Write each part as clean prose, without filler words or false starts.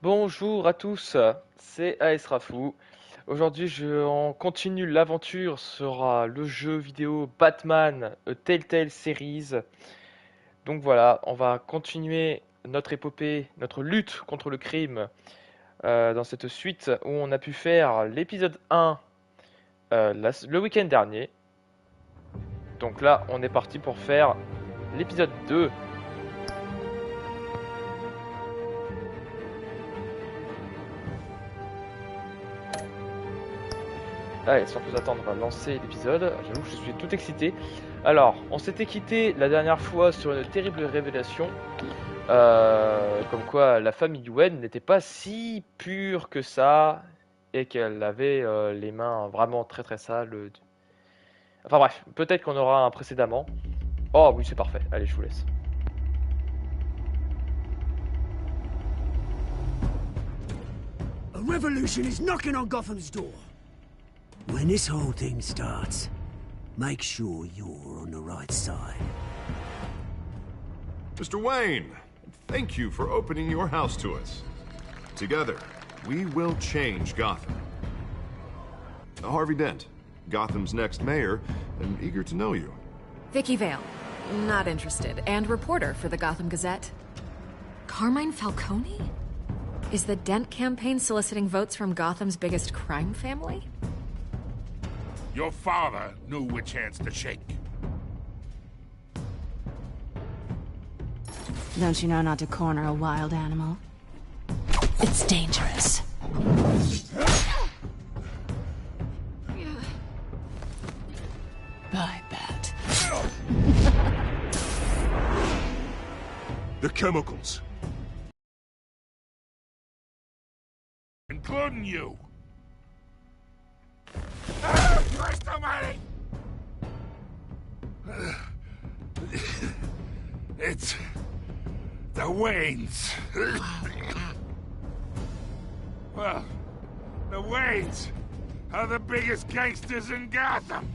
Bonjour à tous, c'est As-Raphou. Aujourd'hui, on continue l'aventure sur le jeu vidéo Batman A Telltale Series. Donc voilà, on va continuer notre épopée, notre lutte contre le crime dans cette suite où on a pu faire l'épisode 1 le week-end dernier. Donc là, on est parti pour faire l'épisode 2. Allez, sans plus attendre, on va lancer l'épisode. J'avoue que je suis tout excité. Alors, on s'était quitté la dernière fois sur une terrible révélation, comme quoi la famille Wen n'était pas si pure que ça, et qu'elle avait les mains vraiment très très sales. Enfin bref, peut-être qu'on aura un précédemment. Oh oui, c'est parfait. Allez, je vous laisse. A revolution is knocking on Gotham's door. When this whole thing starts, make sure you're on the right side. Mr. Wayne, thank you for opening your house to us. Together, we will change Gotham. Harvey Dent, Gotham's next mayor, and eager to know you. Vicky Vale, not interested, and reporter for the Gotham Gazette. Carmine Falcone? Is the Dent campaign soliciting votes from Gotham's biggest crime family? Your father knew which hands to shake. Don't you know not to corner a wild animal? It's dangerous. Bye, Bat. The chemicals. Including you. Christ almighty! It's the Waynes. Well, the Waynes are the biggest gangsters in Gotham.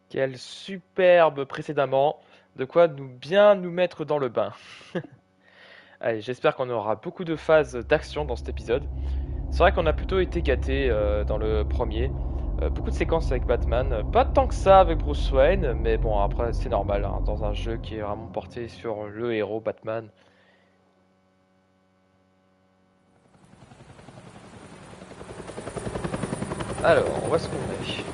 Quel superbe précédemment, de quoi bien nous mettre dans le bain. Allez, j'espère qu'on aura beaucoup de phases d'action dans cet épisode. C'est vrai qu'on a plutôt été gâtés dans le premier. Beaucoup de séquences avec Batman, pas tant que ça avec Bruce Wayne, mais bon, après c'est normal, hein, dans un jeu qui est vraiment porté sur le héros Batman. Alors, où est-ce qu'on est?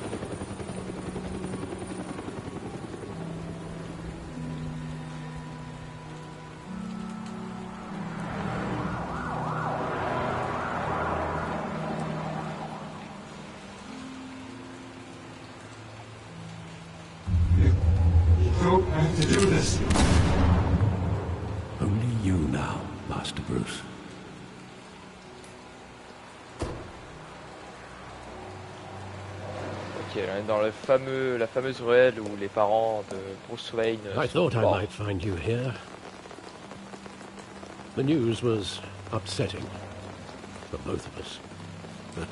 Only you now, Master Bruce. Ok, on est dans la fameuse ruelle où les parents de Bruce Wayne I sont thought I morts. might find you here. The news was upsetting for both of us. But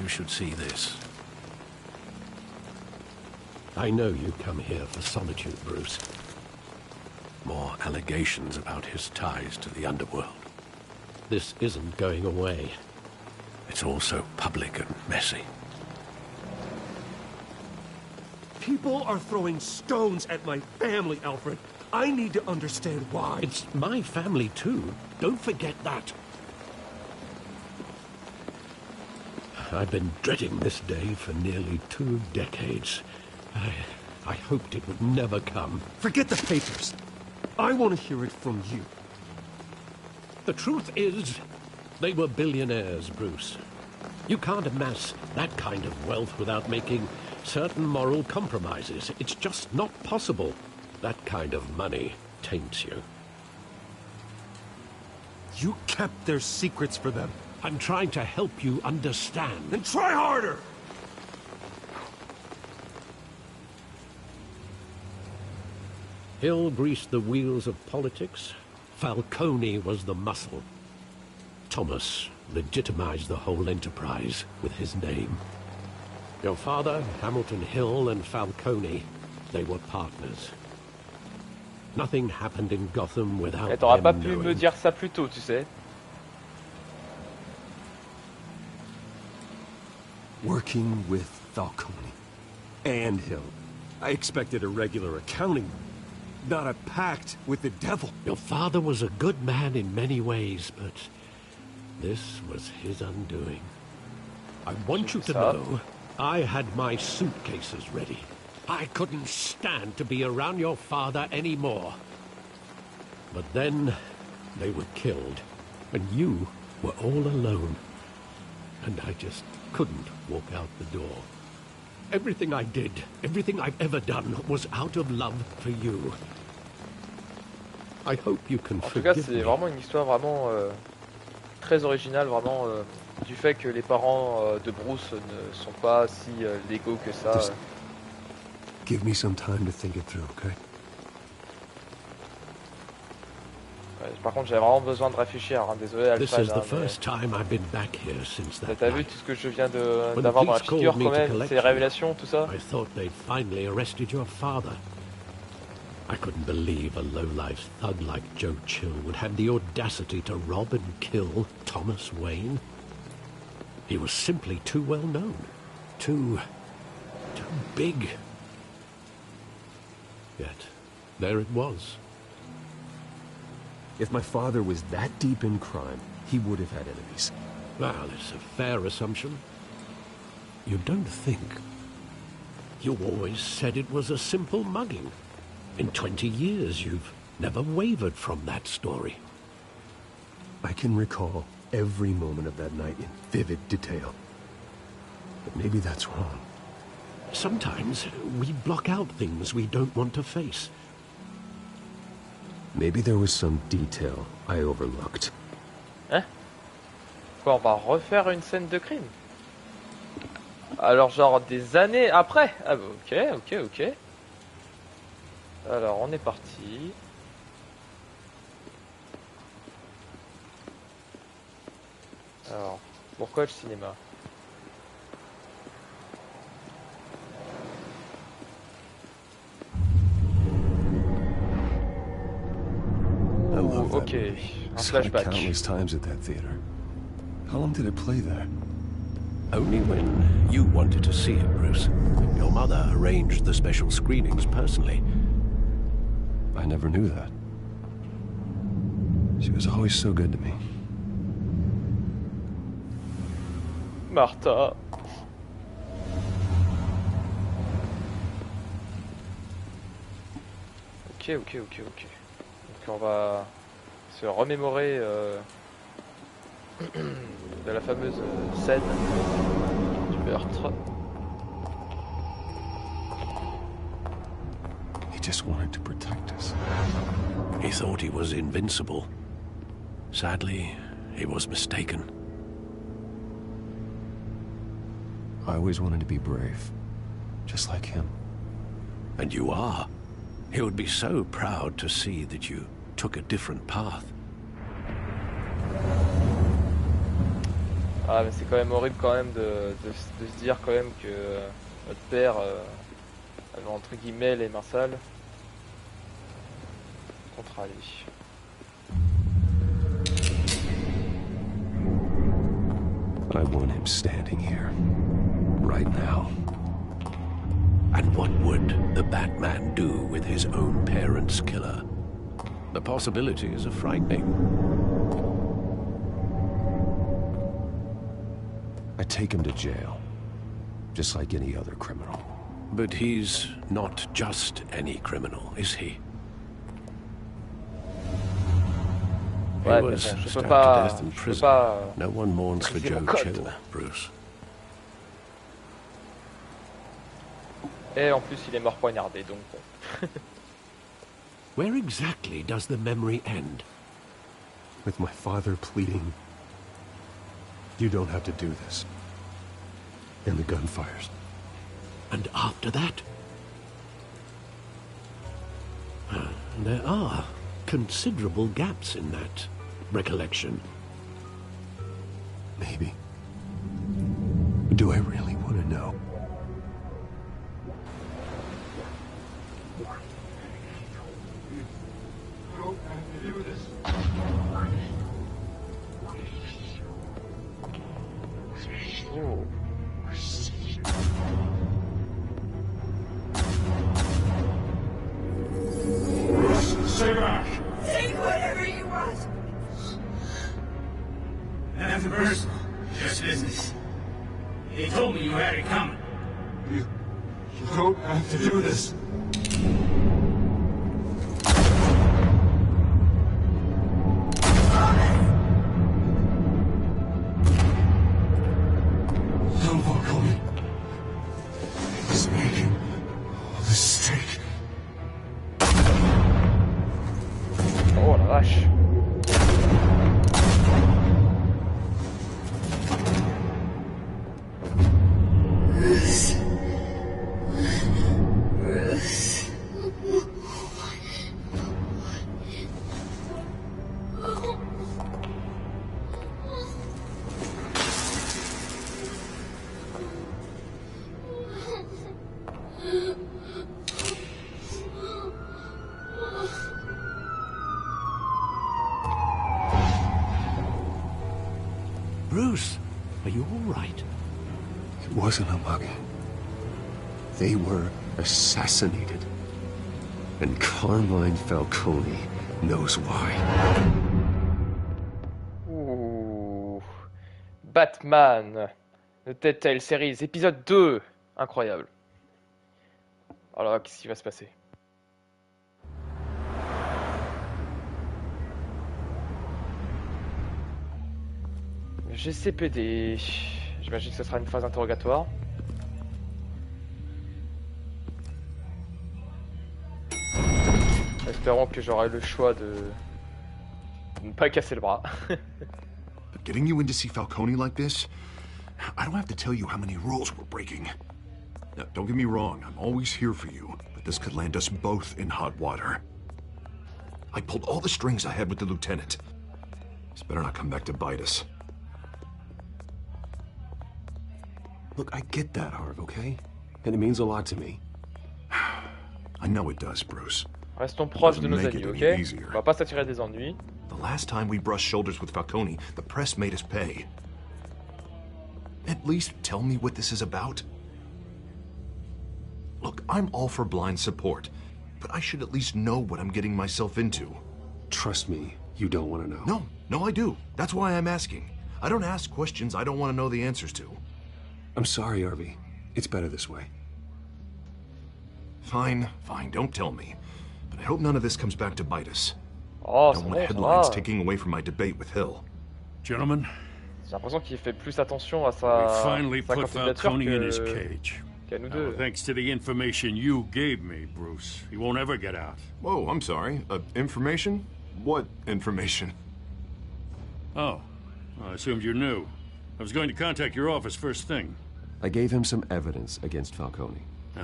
you should see this. I know you come here for solitude, Bruce. More allegations about his ties to the underworld. This isn't going away. It's all so public and messy. People are throwing stones at my family, Alfred. I need to understand why. It's my family too. Don't forget that. I've been dreading this day for nearly 2 decades. I hoped it would never come. Forget the papers. I want to hear it from you. The truth is, they were billionaires, Bruce. You can't amass that kind of wealth without making certain moral compromises. It's just not possible. That kind of money taints you. You kept their secrets for them. I'm trying to help you understand. Then try harder! Hill greased the wheels of politics. Falcone was the muscle. Thomas legitimized the whole enterprise with his name. Your father, Hamilton Hill, and Falcone they were partners. Nothing happened in Gotham without Et t'aurais pas them pu me knowing. dire ça plus tôt, tu sais. Working with Falcone and Hill. I expected a regular accounting, not a pact with the devil. Your father was a good man in many ways, but this was his undoing. I want you to know, I had my suitcases ready. I couldn't stand to be around your father anymore. But then they were killed, and you were all alone. And I just couldn't walk out the door. Everything I did, everything I've ever done, was out of love for you. I hope you can En tout cas, forgive c'est me. vraiment une histoire vraiment très originale, vraiment du fait que les parents de Bruce ne sont pas si légaux que ça. Just give me some time to think it through, okay? Ouais, par contre, j'ai vraiment besoin de réfléchir. Hein. Désolé, This Alfred. is Hein, the first time I've been back here since mais that t'as vu night. tout ce que je viens When d'avoir the dans la police called figure me quand to même, collect ces you, révélations, tout ça. I thought they'd finally arrested your father. I couldn't believe a low-life thug like Joe Chill would have the audacity to rob and kill Thomas Wayne. He was simply too well known. Too big. Yet, there it was. If my father was that deep in crime, he would have had enemies. Well, it's a fair assumption. You don't think. You always said it was a simple mugging. In 20 years, you've never wavered from that story. I can recall every moment of that night in vivid detail. But maybe that's wrong. Sometimes we block out things we don't want to face. Maybe there was some detail I overlooked. Hein? Quoi, on va refaire une scène de crime? Alors genre des années après? Ah bah ok. Alors on est parti. Alors, pourquoi le cinéma? I love that Ok, movie. un Saw it flashback. countless times at that theater. How long did it play there? Only when you wanted to see it, Bruce. Your mother arranged the special screenings personally. I never knew that. She was always so good to me. Martha. Ok. Donc on va se remémorer de la fameuse scène du meurtre. He just wanted to protect us. He thought he was invincible. Sadly, he was mistaken. I always wanted to be brave, just like him. And you are. He would be so proud to see that you took a different path. Ah mais c'est quand même horrible quand même de se dire quand même que notre père avait entre guillemets les mains sales contre Ali. I want him standing here, right now. And what would the Batman do with his own parents' killer? The possibilities are frightening. I take him to jail, just like any other criminal. But he's not just any criminal, is he? He Ouais, was mais bon, je peux stabbed pas, to death in je peux prison. pas No one mourns for briser Joe mon code. Chill, Bruce. Et en plus il est mort poignardé donc bon. Where exactly does the memory end? With my father pleading, "You don't have to do this." And the gun fires. And after that? There are considerable gaps in that recollection. Maybe. Do I really want to know? Oh. Stay back! Take whatever you want. Nothing personal, just business. They told me you had it coming. You don't have to do this. Don't walk on me. He's making a mistake. Oh la vache. Bruce, are you all right? It wasn't a mugging. They were assassinated. And Carmine Falcone knows why. Ouh. Batman, le Telltale Series, épisode 2. Incroyable. Alors, qu'est-ce qui va se passer? GCPD. J'imagine que ce sera une phase interrogatoire. Espérons que j'aurai le choix de ne pas casser le bras. But getting you in to see Falcone like this, I don't have to tell you how many rules we're breaking. Now, don't get me wrong, I'm always here for you, but this could land us both in hot water. I pulled all the strings I had with the lieutenant. This better not come back to bite us. Look, I get that, Harv, okay? And it means a lot to me. I know it does, Bruce. Restons proches de Doesn't nos make amis, it ok? any easier. On va pas s'attirer des ennuis. The last time we brushed shoulders with Falcone, the press made us pay. At least tell me what this is about. Look, I'm all for blind support, but I should at least know what I'm getting myself into. Trust me, you don't want to know. No, I do. That's why I'm asking. I don't ask questions I don't want to know the answers to. I'm sorry, Harvey. It's better this way. Fine, don't tell me. But I hope none of this comes back to bite us. Oh, I c'est don't bon, want ça headlines va. taking away from my debate with Hill. Gentlemen, J'ai l'impression qu'il fait plus attention à we sa finally sa put candidature Falcone in his que- cage. qu'à nous Now, deux. thanks to the information you gave me, Bruce, he won't ever get out. Whoa, I'm sorry. Information? What information? Oh, I assumed you knew. I was going to contact your office first thing. I gave him some evidence against Falcone.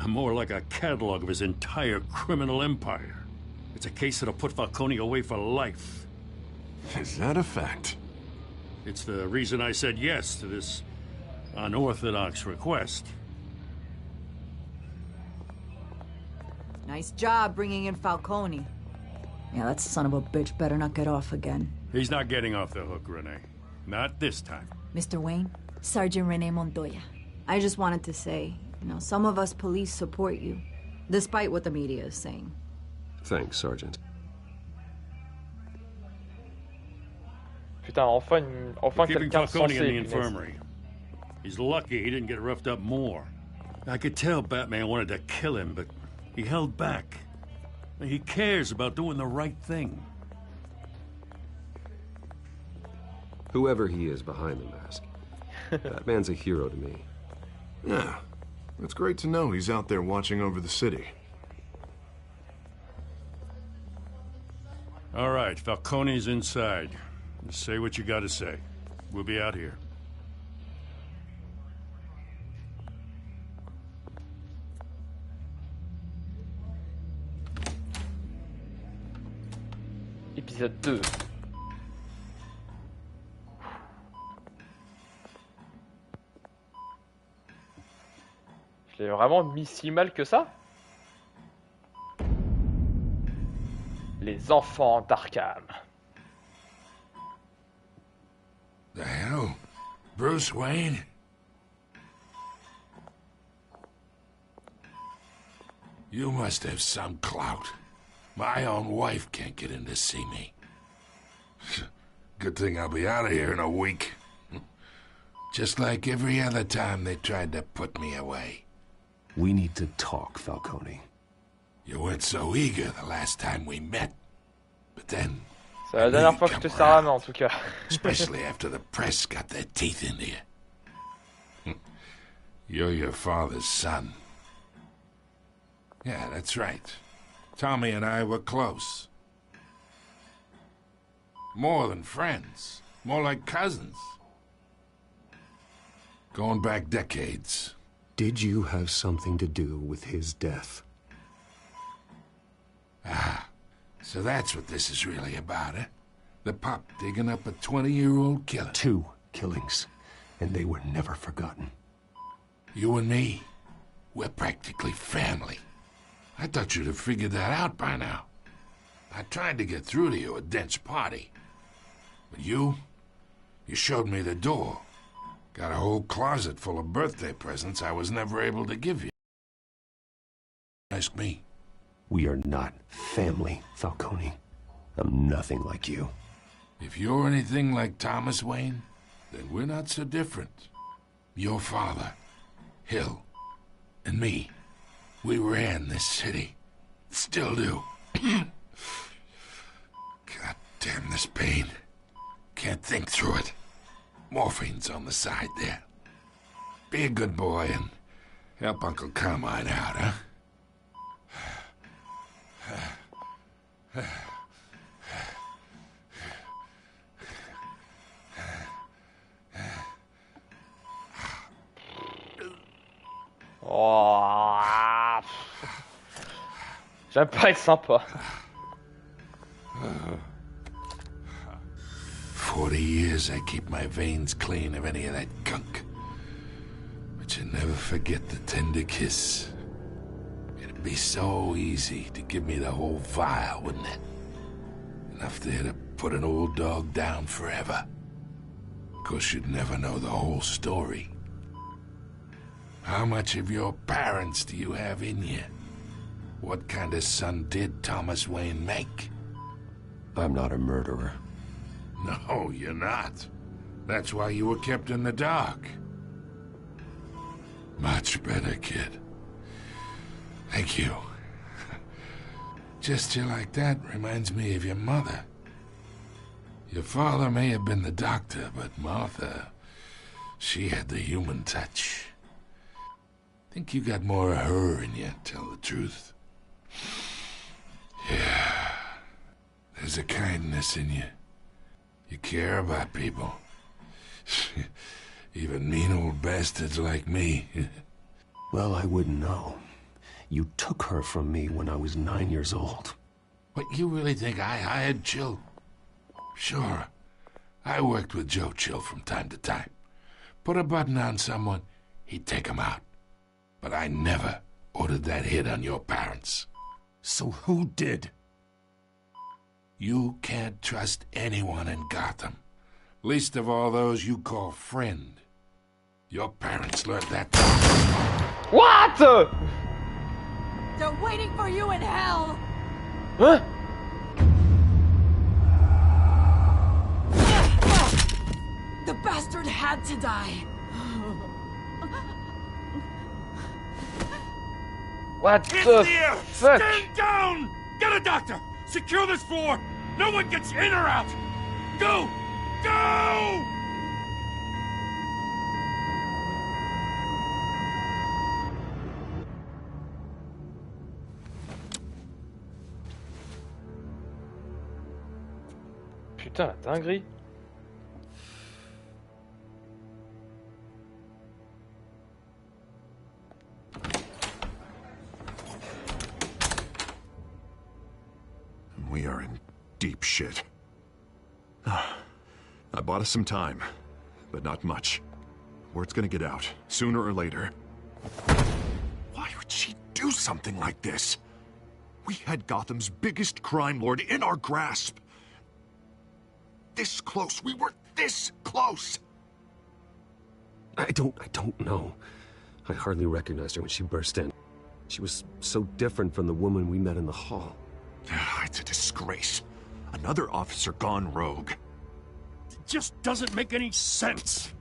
More like a catalog of his entire criminal empire. It's a case that'll put Falcone away for life. Is that a fact? It's the reason I said yes to this unorthodox request. Nice job bringing in Falcone. Yeah, that son of a bitch better not get off again. He's not getting off the hook, Renee. Not this time. Mr. Wayne, Sergeant Rene Montoya. I just wanted to say, some of us police support you, despite what the media is saying. Thanks, Sergeant. Putain, enfin Keeping quelqu'un de Falcone sensé. in the punaise. infirmary. He's lucky he didn't get roughed up more. I could tell Batman wanted to kill him, but he held back. He cares about doing the right thing. Whoever he is behind the mask, that man's a hero to me. Yeah. It's great to know he's out there watching over the city. All right, Falcone's inside. Say what you gotta say. We'll be out here. Épisode 2. Je l'ai vraiment mis si mal que ça? Les les enfants d'Arkham. The hell? Bruce Wayne? You must have some clout. My own wife can't get in to see me. Good thing I'll be out of here in a week. Just like every other time they tried to put me away. We need to talk, Falcone. You weren't so eager the last time we met. But then... C'est la dernière fois que je te serre la main, en tout cas. Especially after the press got their teeth into you. You're your father's son. Yeah, that's right. Tommy and I were close. More than friends. More like cousins. Going back decades. Did you have something to do with his death? Ah, so that's what this is really about, eh? The pup digging up a 20-year-old killer. 2 killings, and they were never forgotten. You and me, we're practically family. I thought you'd have figured that out by now. I tried to get through to you at Dent's party. But you showed me the door. Got a whole closet full of birthday presents I was never able to give you. Ask me. We are not family, Falcone. I'm nothing like you. If you're anything like Thomas Wayne, then we're not so different. Your father, Hill, and me, we ran this city. Still do. God damn this pain. Can't think through it. Morphine's on the side there. Be a good boy and help Uncle Carmine out, huh? Oh, j'aime pas être sympa. 40 years I keep my veins clean of any of that gunk. But you never forget the tender kiss. It'd be so easy to give me the whole vial, wouldn't it? Enough there to put an old dog down forever. Of course, you'd never know the whole story. How much of your parents do you have in you? What kind of son did Thomas Wayne make? I'm not a murderer. No, you're not. That's why you were kept in the dark. Much better, kid. Thank you. Gesture like that reminds me of your mother. Your father may have been the doctor, but Martha, she had the human touch. Think you got more of her in you, tell the truth. Yeah. There's a kindness in you. You care about people. Even mean old bastards like me. Well, I wouldn't know. You took her from me when I was 9 years old. What, you really think I hired Chill? Sure. I worked with Joe Chill from time to time. Put a button on someone, he'd take him out. But I never ordered that hit on your parents. So who did? You can't trust anyone in Gotham. Least of all those you call friend. Your parents learned that. What? They're waiting for you in hell! Huh? The bastard had to die. What the fuck? Stand down! Get a doctor! Secure this floor! No one gets in or out! Go! Go! Putain, la dinguerie. We are in deep shit. I bought us some time, but not much. Word's gonna get out, sooner or later. Why would she do something like this? We had Gotham's biggest crime lord in our grasp. This close. We were this close. I don't know. I hardly recognized her when she burst in. She was so different from the woman we met in the hall. It's a disgrace. Another officer gone rogue. It just doesn't make any sense.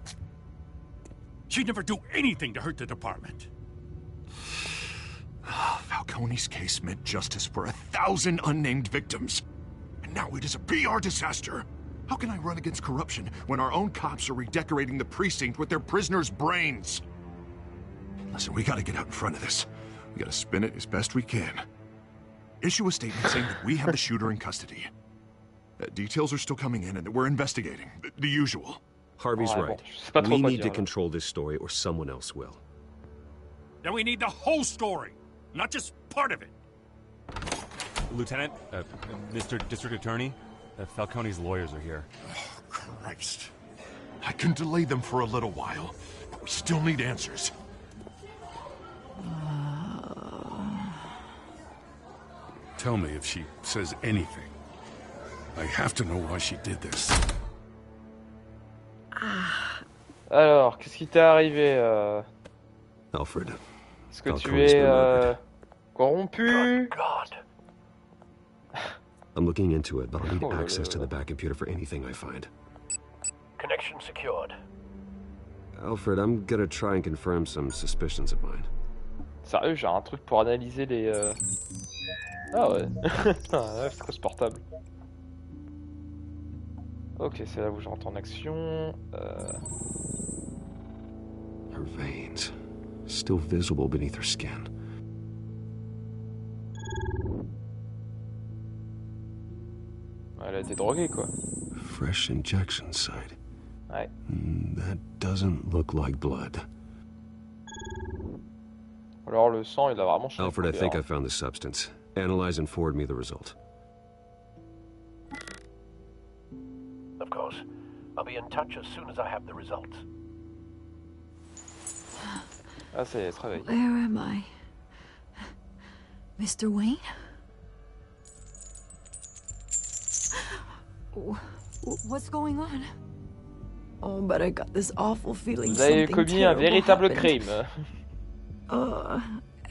She'd never do anything to hurt the department. Falcone's case meant justice for 1,000 unnamed victims. And now it is a PR disaster. How can I run against corruption when our own cops are redecorating the precinct with their prisoners' brains? Listen, we gotta get out in front of this. We gotta spin it as best we can. Issue a statement saying that we have the shooter in custody. Details are still coming in and that we're investigating. The usual. Harvey's right. We need to control this story or someone else will. Then we need the whole story, not just part of it. Lieutenant, Mr. District Attorney, Falcone's lawyers are here. Oh, Christ. I can delay them for a little while, but we still need answers. Tell me if she says anything. I have to know why she did this. Alors, qu'est-ce qui t'est arrivé Alfred. Est-ce que tu es corrompu? I'm looking into it, but I'll need access to the back computer for anything I find. Connection secured. Alfred, I'm gonna try and confirm some suspicions of mine. Sérieux, j'ai un truc pour analyser les... Ah ouais, ouais c'est quoi ce portable? Ok, c'est là où je rentre en action. Her veins, still visible beneath her skin. Elle a été droguée quoi. Fresh injection site. Ouais. That doesn't look like blood. Alors le sang, il a vraiment changé. Alfred, I think I found the substance. Analyze and forward me the result. Of course. I'll be in touch as soon as I have the results. Ah, ça y est, elle se réveille. Where am I? Mr. Wayne? What's going on? Oh, but I got this awful feeling. Vous avez commis un véritable crime.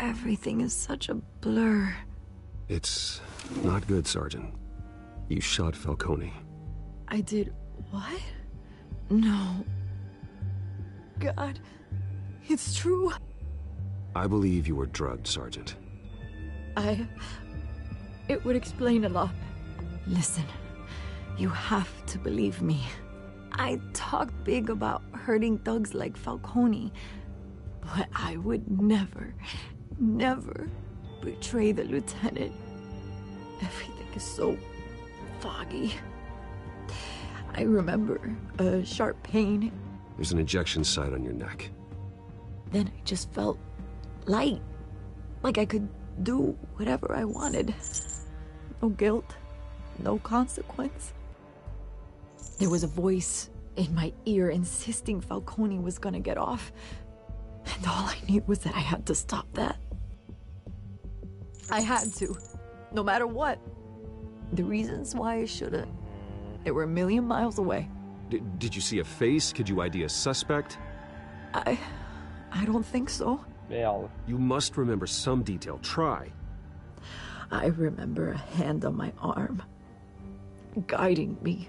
Everything is such a blur. It's not good, Sergeant. You shot Falcone. I did what? No. God, it's true. I believe you were drugged, Sergeant. It would explain a lot. Listen, you have to believe me. I talk big about hurting thugs like Falcone, but I would never betray the lieutenant. Everything is so foggy. I remember a sharp pain. There's an injection site on your neck. Then I just felt light, like I could do whatever I wanted. No guilt, no consequence. There was a voice in my ear insisting Falcone was gonna get off. And all I knew was that I had to stop that. I had to, no matter what. The reasons why I shouldn't, they were a million miles away. Did you see a face? Could you ID a suspect? I don't think so. Merde. You must remember some detail. Try. I remember a hand on my arm, guiding me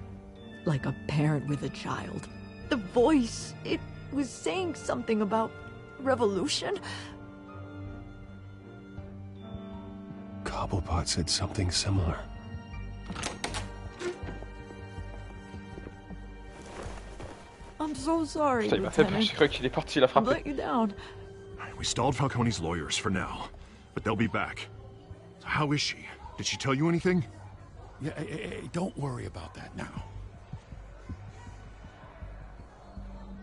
like a parent with a child. The voice, it was saying something about revolution. Cobblepot said something similar. I'm so sorry, Ça, il m'a fait peur, j'ai cru qu'il est parti la frapper. let you down. We stalled Falcone's lawyers for now, but they'll be back. So how is she? Did she tell you anything? Yeah, hey, don't worry about that now.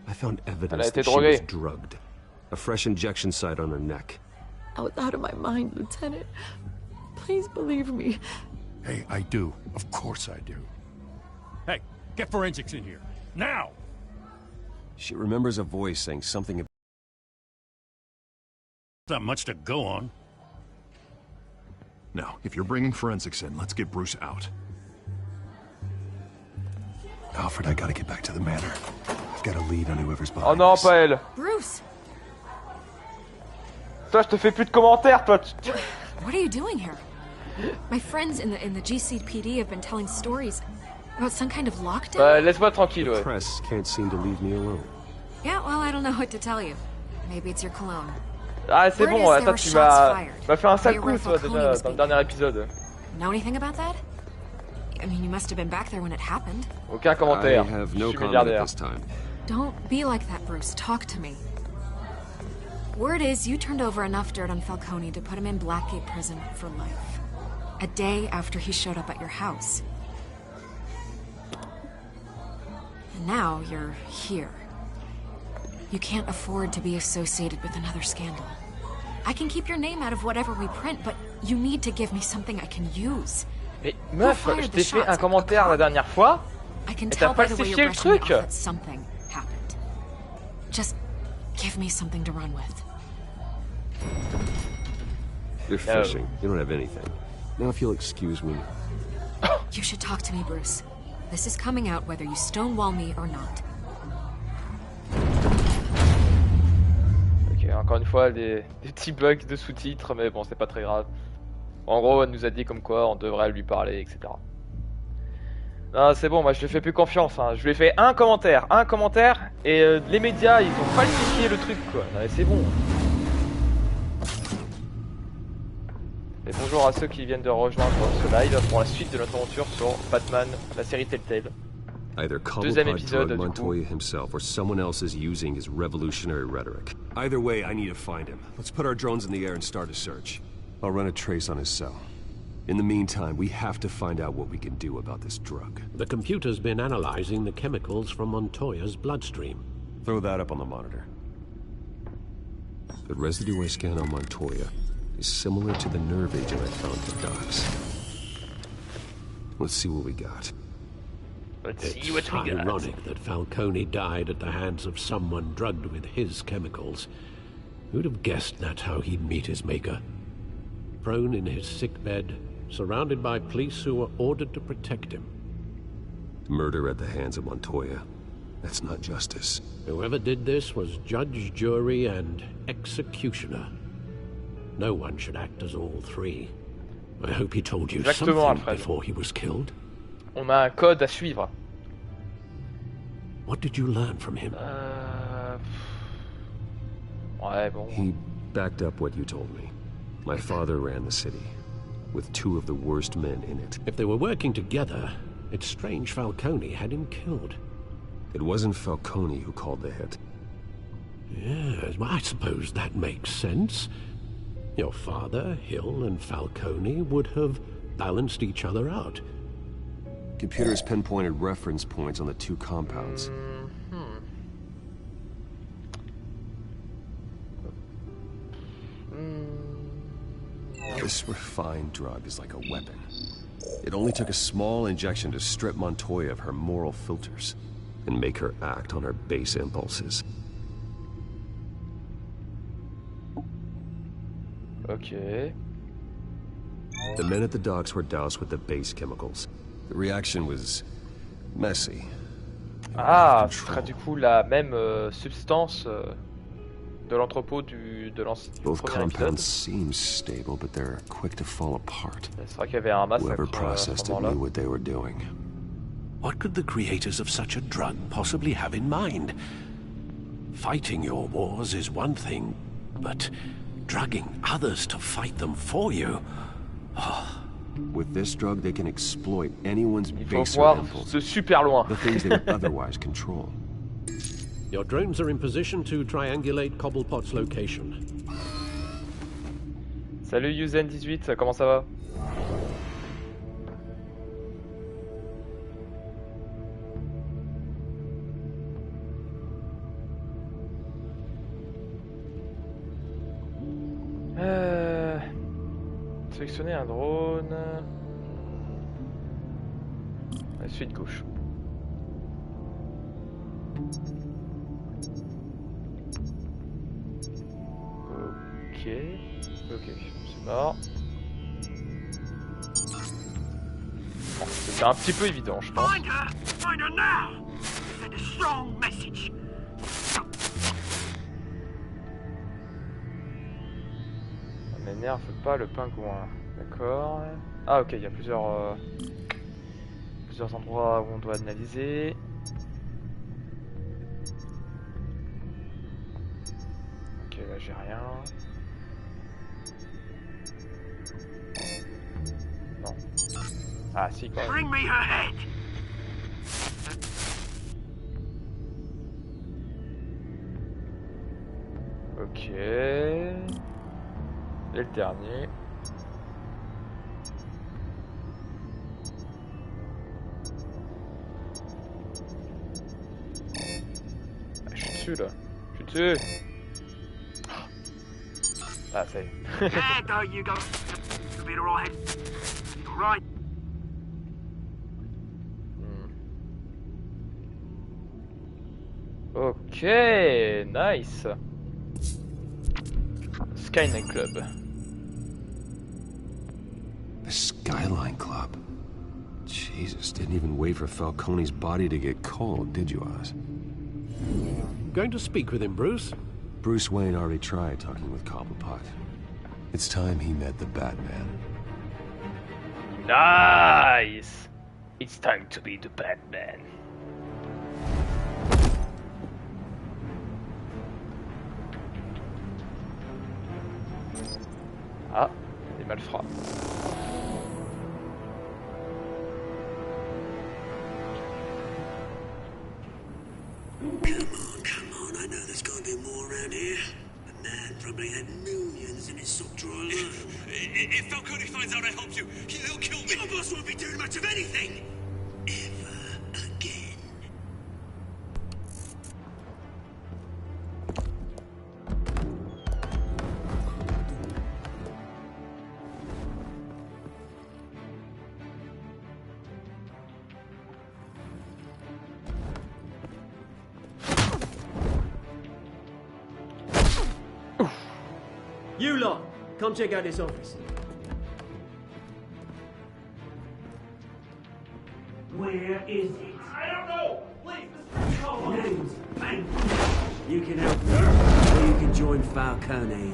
I found Elle a evidence été that she was droguée. drugged. A fresh injection site on her neck. I was out of my mind, Lieutenant. Please believe me. Hey, I do. Of course I do. Hey, get forensics in here. Now! She remembers a voice saying something. Not much to go on. Now, if you're bringing forensics in, let's get Bruce out. Alfred, I gotta get back to the manor. I've got a lead on whoever's behind Oh non, this. pas elle. Bruce! Toi, je te fais plus de commentaires, toi. What are you doing here? My friends in the GCPD have been telling stories about some kind of lockdown. Bah, laisse-moi tranquille, The ouais. press can't seem to leave me alone. Yeah, well, I don't know what to tell you. Maybe it's your cologne. Ah, c'est Word bon, is attends, there tu were shots m'as fired. fait un sale Mayor coup, toi, Falcone déjà, was dans le being- dernier épisode. Know anything about that? I mean, you must have been back there when it happened. Aucun commentaire. I have Je no suis comment at milliardaire. this time. Don't be like that, Bruce. Talk to me. Word is you turned over enough dirt on Falcone to put him in Blackgate Prison for life. A day after he showed up at your house. And now you're here. You can't afford to be associated with another scandal. I can keep your name out of whatever we print, but you need to give me something I can use. Mais meuf, je t'ai fait un commentaire la dernière fois. I can Et tell t'as by the way falsifié you're le brushing me truc. off that something happened. Just give me something to run with. You're fishing. You don't have anything. Now, if you'll excuse me. You should talk to me, Bruce. This is coming out whether you stonewall me or not. Ok, encore une fois, des petits bugs de sous-titres, mais bon, c'est pas très grave. En gros, elle nous a dit comme quoi on devrait lui parler, etc. Non, c'est bon, moi je lui fais plus confiance. Hein. Je lui ai fait un commentaire, et les médias, ils ont falsifié le truc, quoi. Non, mais c'est bon. Et bonjour à ceux qui viennent de rejoindre ce live pour la suite de notre aventure sur Batman, la série Telltale. Either Deuxième Cobblepot épisode, drugged du coup. Montoya himself or someone else is using his revolutionary rhetoric. Either way, I need to find him. Let's put our drones in the air and start a search. I'll run a trace on his cell. In the meantime, we have to find out what we can do about this drug. The computer's been analyzing the chemicals from Montoya's bloodstream. Throw that up on the monitor. The residue I scanned on Montoya is similar to the nerve agent I found at the docks. Let's see what we got. Let's see It's what we got. ironic that Falcone died at the hands of someone drugged with his chemicals. Who'd have guessed that's how he'd meet his maker? Prone in his sickbed, surrounded by police who were ordered to protect him. Murder at the hands of Montoya. That's not justice. Whoever did this was judge, jury, and executioner. No one should act as all three. I hope he told you Exactement, something Alfred. before he was killed. On a un code à suivre. What did you learn from him? Ouais, bon. He backed up what you told me. My father ran the city, with two of the worst men in it. If they were working together, it's strange Falcone had him killed. It wasn't Falcone who called the hit. Yes, well, I suppose that makes sense. Your father, Hill, and Falcone would have balanced each other out. Computers pinpointed reference points on the two compounds. This refined drug is like a weapon. It only took a small injection to strip Montoya of her moral filters and make her act on her base impulses. Ok. The men at the docks were doused with the base chemicals. The reaction was messy. Ah, ce sera du coup la même substance de l'entrepôt de l'ancien Both premier épisode. compounds seem stable, but they're quick to fall apart. C'est vrai qu'il y avait un massacre Whoever à ce processed it moment-là. knew what they were doing. What could the creators of such a drug possibly have in mind? Fighting your wars is one thing, but drugging others to fight them for you? With this drug, they can exploit anyone's Il faut baser voir impulses, de super loin. the things they would otherwise control. Your drones are in position to triangulate Cobblepot's location. Salut Yuzen18, comment ça va? Sélectionner un drone. La suite gauche. Ok, ok, c'est mort. C'est un petit peu évident, je pense. Find her now. Send a strong message. Ça m'énerve pas le pingouin. D'accord. Ah ok, il y a plusieurs endroits où on doit analyser. Ok, là j'ai rien. Non. Ah si, quand même. Bring me her head. Ok. Et le dernier. Ah, je suis dessus là. Je suis dessus. Ah, ça y est. There go you go. You'll be alright. Right. Ok, nice. Skyline Club. The Skyline Club. Jesus, didn't even wait for Falcone's body to get cold, did you, Oz? Going to speak with him, Bruce? Bruce Wayne already tried talking with Cobblepot. It's time he met the Batman. Nice. It's time to be the Batman. Ah, des malfrats. Come on, I know there's gonna be more around here. The man probably had millions in his sock drawer alone. If Falcone finds out I helped you, he'll kill me. Your boss won't be doing much of anything. Ever again. You lot, come check out this office. Where is it? I don't know. Please, Mr. Cole. Names, man. You can help me, or you can join Falcone.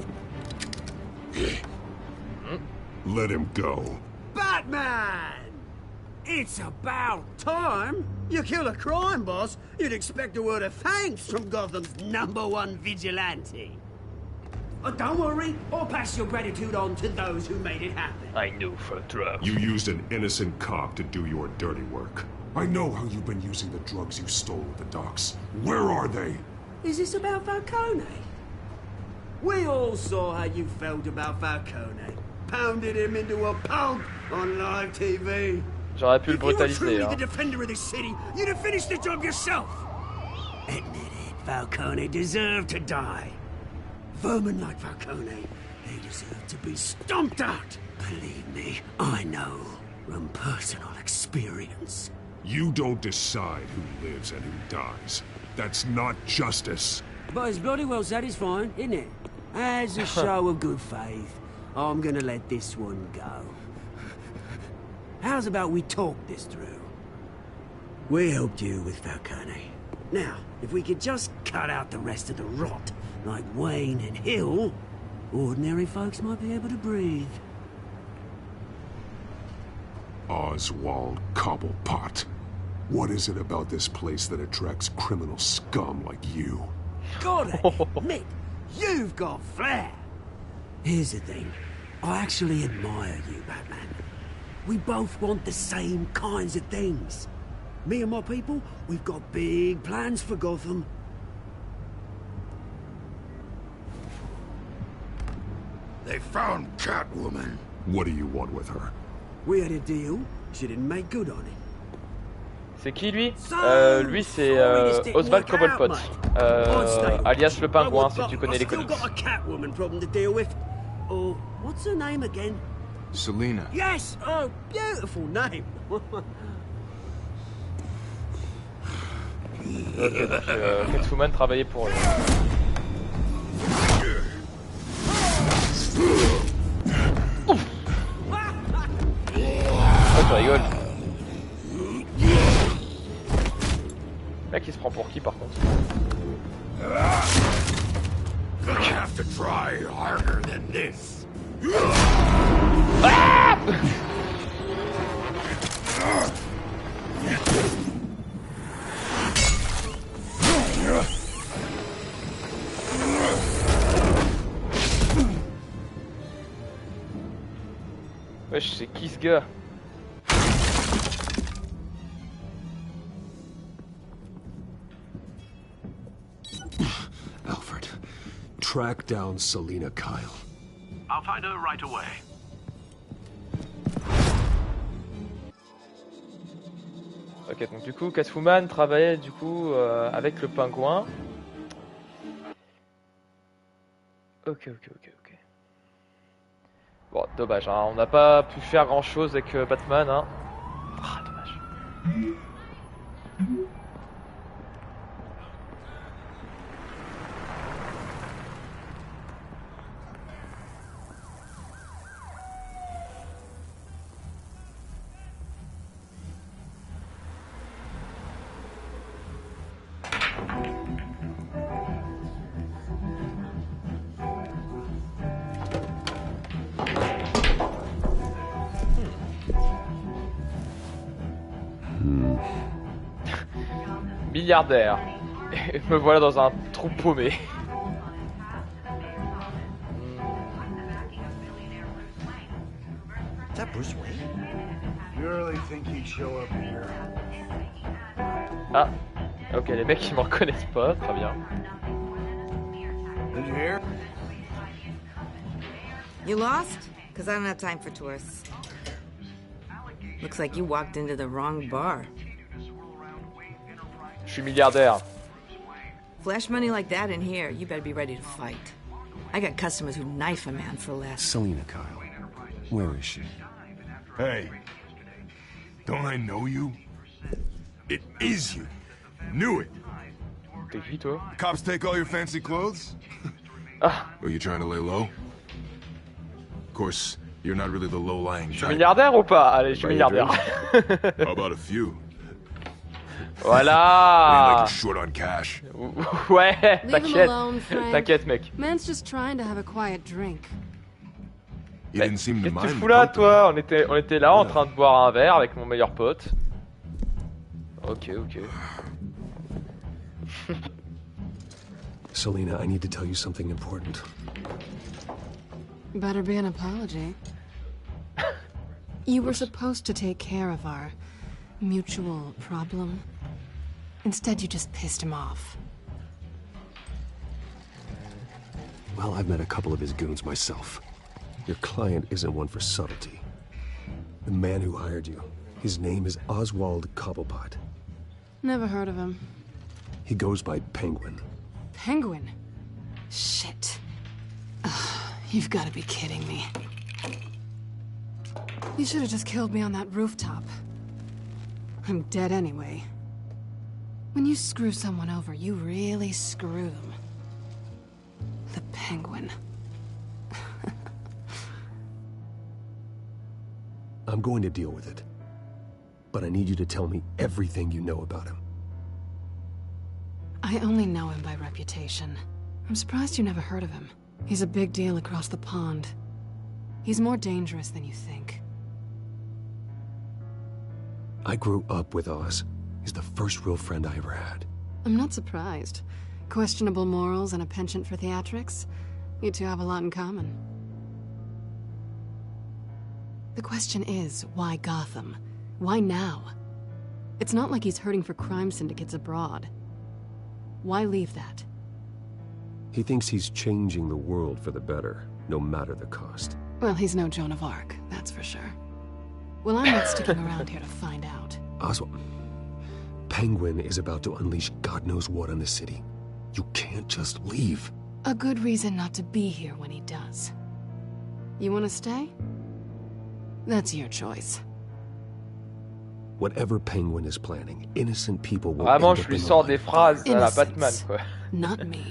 Let him go. Batman! It's about time. You kill a crime boss, you'd expect a word of thanks from Gotham's #1 vigilante. Don't worry, I'll pass your gratitude on to those who made it happen. I know for drugs. You used an innocent cop to do your dirty work. I know how you've been using the drugs you stole at the docks. Where are they? Is this about Falcone? We all saw how you felt about Falcone. Pounded him into a pulp on live TV. J'aurais pu le If you were brutaliser, truly hein. the defender of this city, you'd have finished the job yourself. Admit it, Falcone deserved to die. Vermin like Falcone, they deserve to be stomped out. Believe me, I know from personal experience. You don't decide who lives and who dies. That's not justice. But it's bloody well satisfying, isn't it? As a show of good faith, I'm gonna let this one go. How's about we talk this through? We helped you with Falcone. Now, if we could just cut out the rest of the rot, like Wayne and Hill, ordinary folks might be able to breathe. Oswald Cobblepot. What is it about this place that attracts criminal scum like you? Gotta admit, you've got flair. Here's the thing. I actually admire you, Batman. We both want the same kinds of things. Me and my people, we've got big plans for Gotham. They found Catwoman. What do you want with her? We had a deal. She didn't make good on it. C'est qui lui? Lui c'est Oswald Cobblepot, alias le pingouin si tu connais les comics. Got a Catwoman problem to deal with. Oh, what's her name again? Selina. Yes. Oh, beautiful name. Catwoman travaillait pour eux. Oh, tu rigoles. Là qui se prend pour qui par contre? Gonna have to try harder than this. Ah! Wesh, c'est qui ce gars? Alfred, track down Selina Kyle. I'll find her right away. Ok, donc du coup, Catwoman travaillait du coup avec le pingouin. Ok. Bon, dommage, hein, on n'a pas pu faire grand chose avec Batman, hein. Ah, dommage. Milliardaire. Et me voilà dans un trou paumé. Is that Bruce Wayne? You really think he'd show up here? Ah, ok, les mecs ils me reconnaissent pas, très bien. Did you hear? You lost? Because I don't have time for tourists. Looks like you walked into the wrong bar. Je suis milliardaire. Flash money like that in here, you better be ready to fight. I got customers who knife a man for less. Selina Kyle. Where is she? Hey, don't I know you? It is you. Knew it. T'es qui toi? Cops take all your fancy clothes? Ah. Are you trying to lay low? Of course, you're not really the low-lying Je suis type. milliardaire ou pas? Allez, je suis Buy a milliardaire. drink? How about a few? I mean, Voilà. like you're short on cash. Ouais, Leave him t'inquiète. alone, Frank. T'inquiète, mec. Man's just trying to have a quiet drink. You didn't seem to Qu'est-ce que tu mind fous the là, company. toi? On était là en train de boire un verre avec mon meilleur pote. Ok. Selina, I need to tell you something important. Better be an apology. You were supposed to take care of our mutual problem. Instead, you just pissed him off. Well, I've met a couple of his goons myself. Your client isn't one for subtlety. The man who hired you, his name is Oswald Cobblepot. Never heard of him. He goes by Penguin. Penguin? Shit. Ugh, you've got to be kidding me. You should have just killed me on that rooftop. I'm dead anyway. When you screw someone over, you really screw them. The Penguin. I'm going to deal with it. But I need you to tell me everything you know about him. I only know him by reputation. I'm surprised you never heard of him. He's a big deal across the pond. He's more dangerous than you think. I grew up with Oz. He's the first real friend I ever had. I'm not surprised. Questionable morals and a penchant for theatrics. You two have a lot in common. The question is, why Gotham? Why now? It's not like he's hurting for crime syndicates abroad. Why leave that? He thinks he's changing the world for the better, no matter the cost. Well, he's no Joan of Arc, that's for sure. Well, I'm not sticking around here to find out. Oswald, Penguin is about to unleash God knows what on the city. You can't just leave. A good reason not to be here when he does. You want to stay? That's your choice. Whatever Penguin is planning, innocent people will Vraiment, end je up lui in sors the des line. phrases à la Innocence. Batman, quoi. Not me.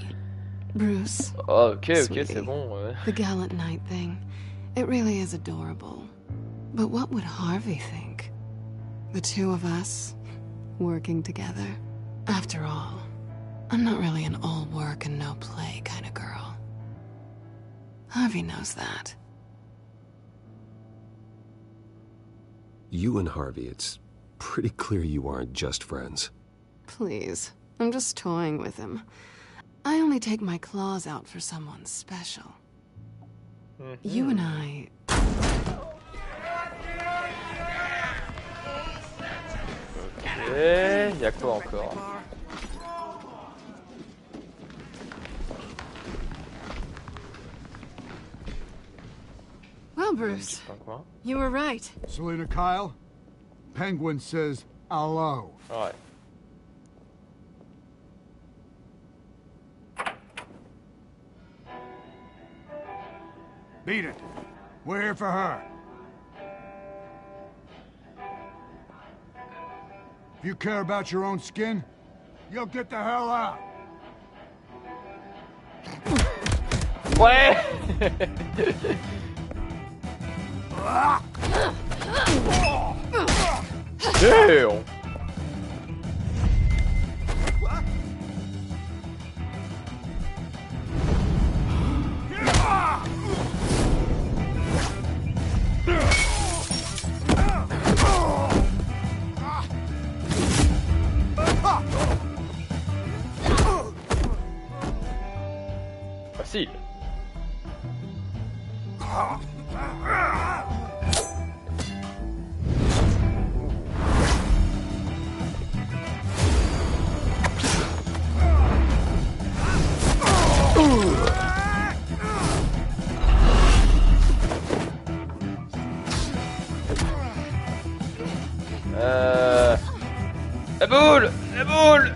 Bruce. Oh, ok, Sweetie. c'est bon. Ouais. The gallant knight thing. It really is adorable. But what would Harvey think? The two of us, working together. After all, I'm not really an all work and no play kind of girl. Harvey knows that. You and Harvey, it's pretty clear you aren't just friends. Please, I'm just toying with him. I only take my claws out for someone special. You and I... Ok, y'a quoi encore? Well, Bruce, you were right. Selena Kyle, Penguin says hello. Ouais. Beat it. We're here for her. If you care about your own skin, you'll get the hell out. Ouais. Damn. Facile. La boule! La boule!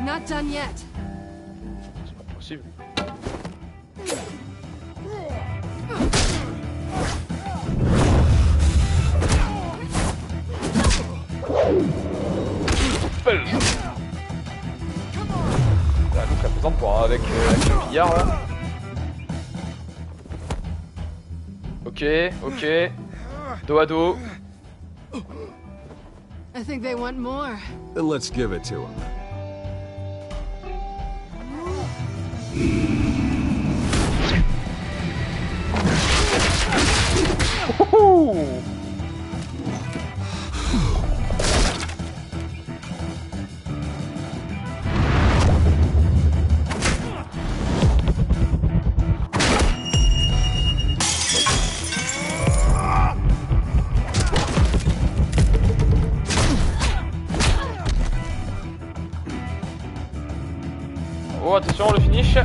Not done yet. C'est pas possible. La boucle la pesante pour avec le billard là. Ok, ok. Dos à dos. I think they want more. Then let's give it to him. Oh, attention, le finish.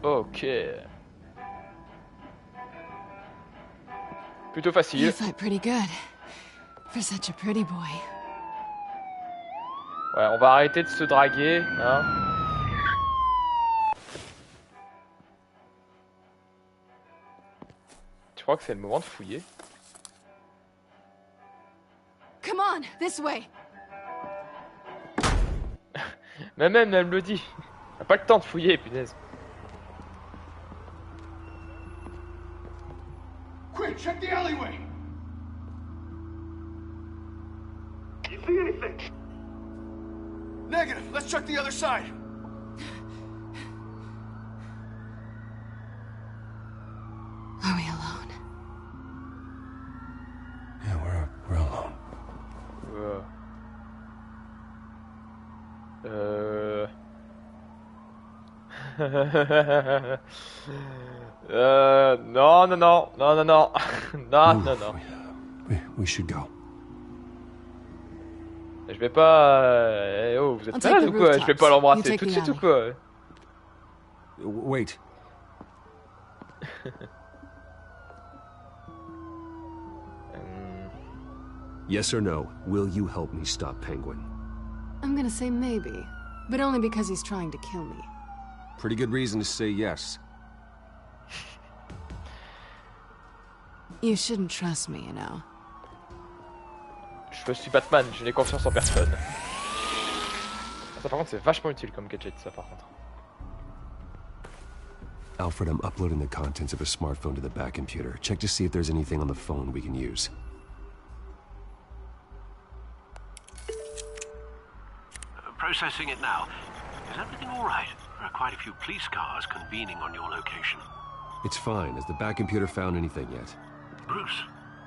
Ok. Plutôt You facile. fight pretty good. For such a pretty boy. Ouais, on va arrêter de se draguer, hein. Tu crois que c'est le moment de fouiller? Come on, this way. Même elle me le dit. On a pas le temps de fouiller, punaise. Quick, check the alleyway. You see anything? Negative. Let's check the other side. Are we alone? Yeah, we're alone. Non, non, non, non, non, non, non, non, non. We should go. Je vais pas... Oh, vous êtes malade ou quoi? Je vais pas l'embrasser tout de suite ou quoi? Wait. Yes or no, will you help me stop Penguin? I'm gonna say maybe, but only because he's trying to kill me. Pretty good reason to say yes. You shouldn't trust me, you know. Je suis Batman, je n'ai confiance en personne. Ça par contre c'est vachement utile comme gadget ça par contre. Alfred, I'm uploading the contents of a smartphone to the back computer. Check to see if there's anything on the phone we can use. Processing it now. Is everything all right? There are quite a few police cars convening on your location. It's fine. Has the back computer found anything yet? Bruce,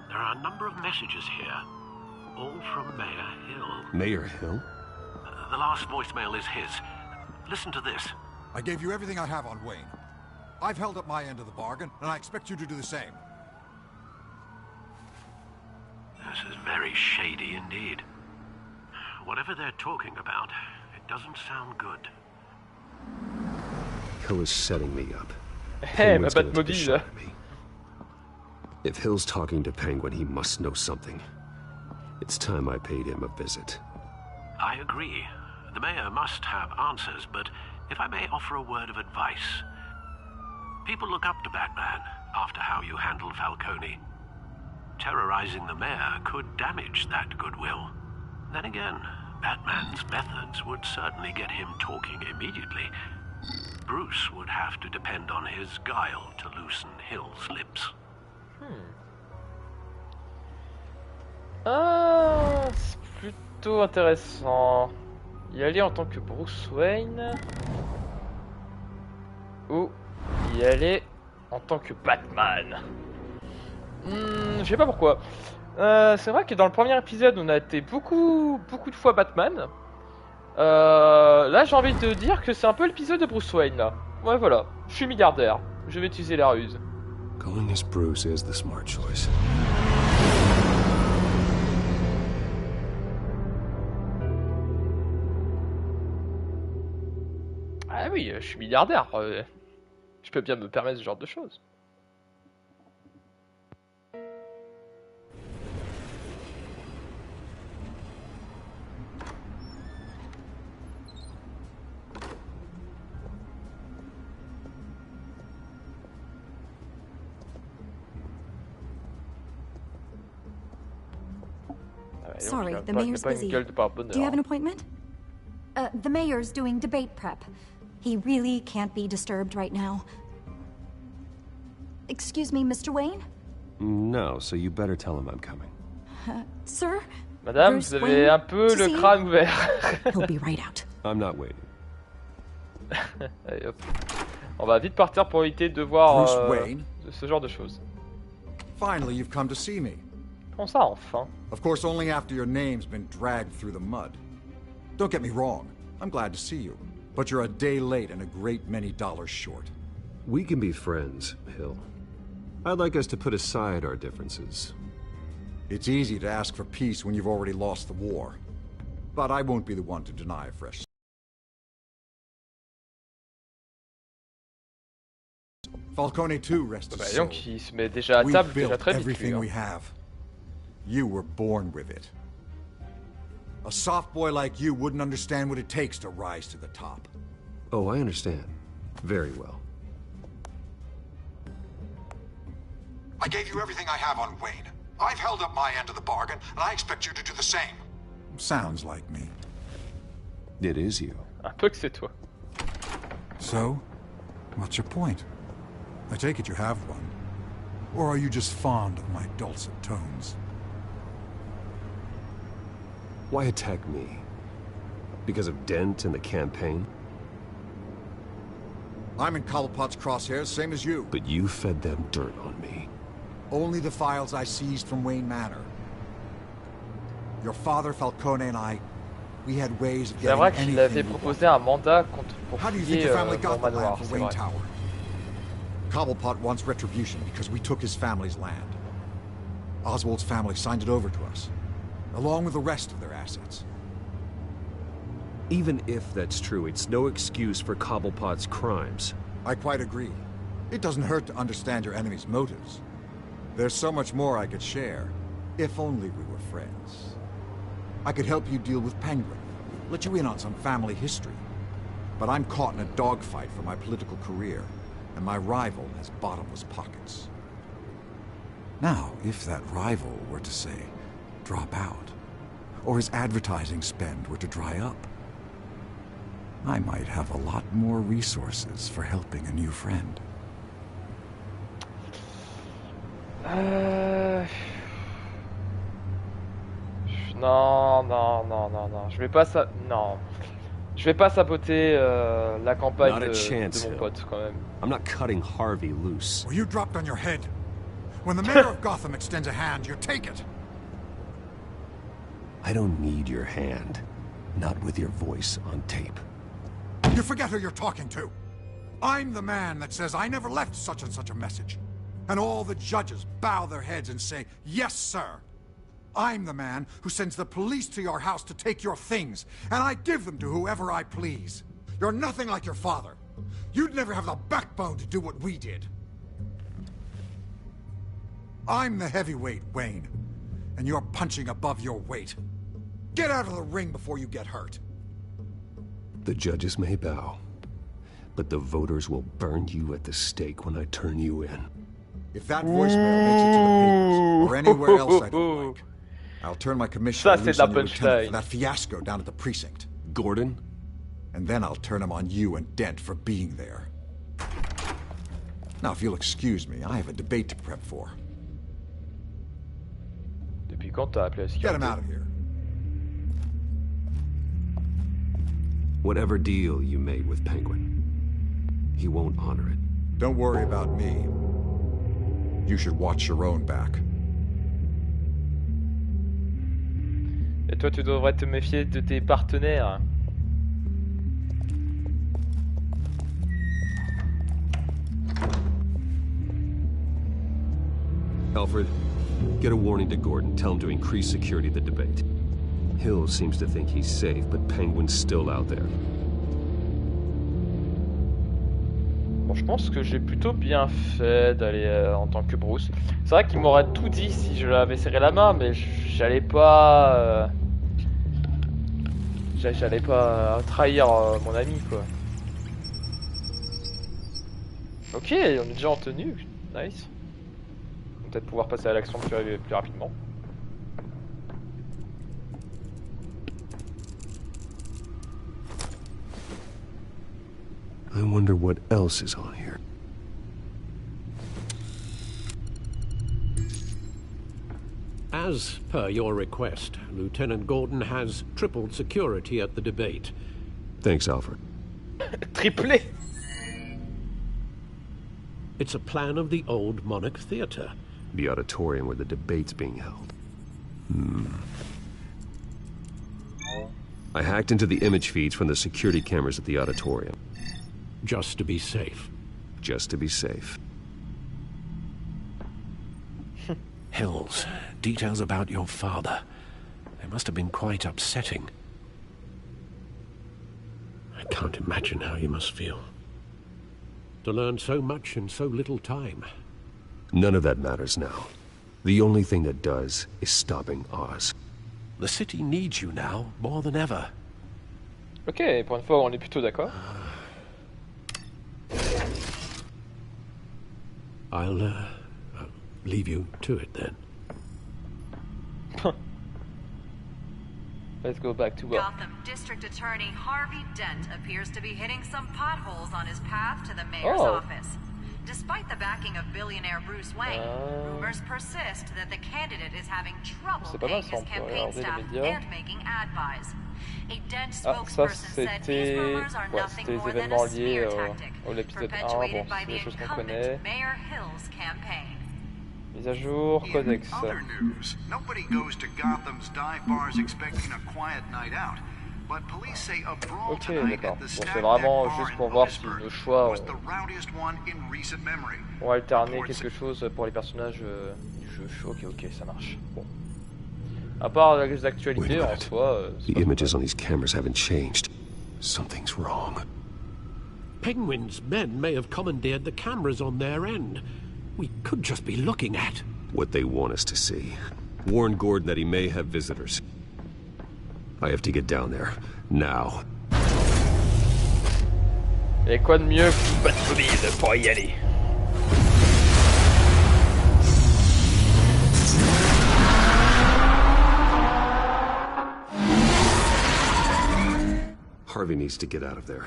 there are a number of messages here. All from Mayor Hill. Mayor Hill? The last voicemail is his. Listen to this. I gave you everything I have on Wayne. I've held up my end of the bargain, and I expect you to do the same. This is very shady indeed. Whatever they're talking about, it doesn't sound good. Hill is setting me up. Hey, ma Penguin's gonna take a Batmobile. shot at me. If Hill's talking to Penguin, he must know something. It's time I paid him a visit. I agree. The mayor must have answers, but if I may offer a word of advice. People look up to Batman after how you handled Falcone. Terrorizing the mayor could damage that goodwill. Then again, Batman's methods would certainly get him talking immediately. Bruce would have to depend on his guile to loosen Hill's lips. Ah, c'est plutôt intéressant. Y aller en tant que Bruce Wayne ou y aller en tant que Batman. Je sais pas pourquoi. C'est vrai que dans le premier épisode, on a été beaucoup de fois Batman. Là, j'ai envie de dire que c'est un peu l'épisode de Bruce Wayne là. Ouais, voilà. Je suis milliardaire. Je vais utiliser la ruse. Going as Bruce is the smart choice. Ah oui, je suis milliardaire. Je peux bien me permettre ce genre de choses. Sorry, the mayor's busy. Do you have an appointment? The mayor's doing debate prep. He really can't be disturbed right now. Excuse me, Mr. Wayne? No, so you better tell him I'm coming. Sir? Madame, Bruce vous avez un peu le crâne ouvert. He'll be right out. I'm not waiting. Allez, hop. On va vite partir pour éviter de voir Bruce Wayne? ce genre de choses. Finally, you've come to see me. Comment ça, enfin? Of course, only after your name's been dragged through the mud. Don't get me wrong. I'm glad to see you. But you're a day late and a great many dollars short. We can be friends, Hill. I'd like us to put aside our differences. It's easy to ask for peace when you've already lost the war. But I won't be the one to deny a fresh... Falcone too, rest his soul. Donc il se met déjà à table déjà très vite. Everything we have. You were born with it. A soft boy like you wouldn't understand what it takes to rise to the top. Oh, I understand. Very well. I gave you everything I have on Wayne. I've held up my end of the bargain, and I expect you to do the same. Sounds like me. It is you. Un peu que c'est toi. So, what's your point? I take it you have one. Or are you just fond of my dulcet tones? Why attack me? Because of Dent and the campaign? I'm in Cobblepot's crosshairs, same as you. But you fed them dirt on me. Only the files I seized from Wayne Manor. Your father, Falcone, and I, we had ways of getting anything. C'est vrai qu'il avait proposé un mandat contre pour How do you think fouiller the family mon got the manoir, land for c'est Wayne vrai. Tower? Cobblepot wants retribution because we took his family's land. Oswald's family signed it over to us, along with the rest of their assets. Even if that's true, it's no excuse for Cobblepot's crimes. I quite agree. It doesn't hurt to understand your enemy's motives. There's so much more I could share, if only we were friends. I could help you deal with Penguin, let you in on some family history. But I'm caught in a dogfight for my political career, and my rival has bottomless pockets. Now, if that rival were to say, drop out, or his advertising spend were to dry up, I might have a lot more resources for helping a new friend. Non, non, non, non, non. Je vais pas ça. Non. Je vais pas saboter la campagne de mon pote quand même. I'm not cutting Harvey loose. Well, you dropped on your head. When the mayor of Gotham extends a hand, you take it. I don't need your hand. Not with your voice on tape. You forget who you're talking to. I'm the man that says I never left such and such a message. And all the judges bow their heads and say, yes, sir. I'm the man who sends the police to your house to take your things, and I give them to whoever I please. You're nothing like your father. You'd never have the backbone to do what we did. I'm the heavyweight, Wayne, and you're punching above your weight. Get out of the ring before you get hurt. The judges may bow, but the voters will burn you at the stake when I turn you in. If that voicemail makes it to the papers, or anywhere else I don't like, I'll turn my commissioner loose on your lieutenant for that fiasco down at the precinct. Gordon? And then I'll turn him on you and Dent for being there. Now, if you'll excuse me, I have a debate to prep for. Depuis quand t'as appelé la Get him out of here. Whatever deal you made with Penguin, he won't honor it. Don't worry about me. You should watch your own back. Et toi, tu devrais te méfier de tes partenaires. Alfred, get a warning to Gordon. Tell him to increase security at the debate. Hill seems to think he's safe, but Penguin's still out there. Bon, je pense que j'ai plutôt bien fait d'aller en tant que Bruce. C'est vrai qu'il m'aurait tout dit si je l'avais serré la main, mais j'allais pas... J'allais pas trahir mon ami, quoi. Ok, on est déjà en tenue. Nice. On va peut-être pouvoir passer à l'action plus rapidement. I wonder what else is on here. As per your request, Lieutenant Gordon has tripled security at the debate. Thanks, Alfred. Triplé? It's a plan of the old Monarch Theatre. The auditorium where the debate's being held. I hacked into the image feeds from the security cameras at the auditorium. Just to be safe. Just to be safe. Hills, details about your father. They must have been quite upsetting. I can't imagine how you must feel. To learn so much in so little time. None of that matters now. The only thing that does is stopping Oz. The city needs you now, more than ever. Ok, pour une fois, on est plutôt d'accord. I'll leave you to it then. Let's go back to work. Gotham District Attorney Harvey Dent appears to be hitting some potholes on his path to the mayor's office. Despite the backing of billionaire Bruce Wayne, rumors persist that the candidate is having trouble paying his campaign staff and making ad buys. A Dent spokesperson said his rumors are nothing more than a smear tactic perpetuated by the incumbent Mayor Hill's campaign. Mise à jour, codex. In other news, nobody goes to Gotham's dive bars expecting a quiet night out. But police say a brawl tonight at the c'est vraiment juste pour voir si nos choix ont alterné quelque chose pour les personnages du jeu. Ok, ça marche. Bon. À part les actualités en soi. The images on these cameras haven't changed. Something's wrong. Penguin's men may have commandeered the cameras on their end. We could just be looking at what they want us to see. Warn Gordon that he may have visitors. I have to get down there, now. Et quoi de mieux qu'une Batmobile pour y aller? Harvey needs to get out of there.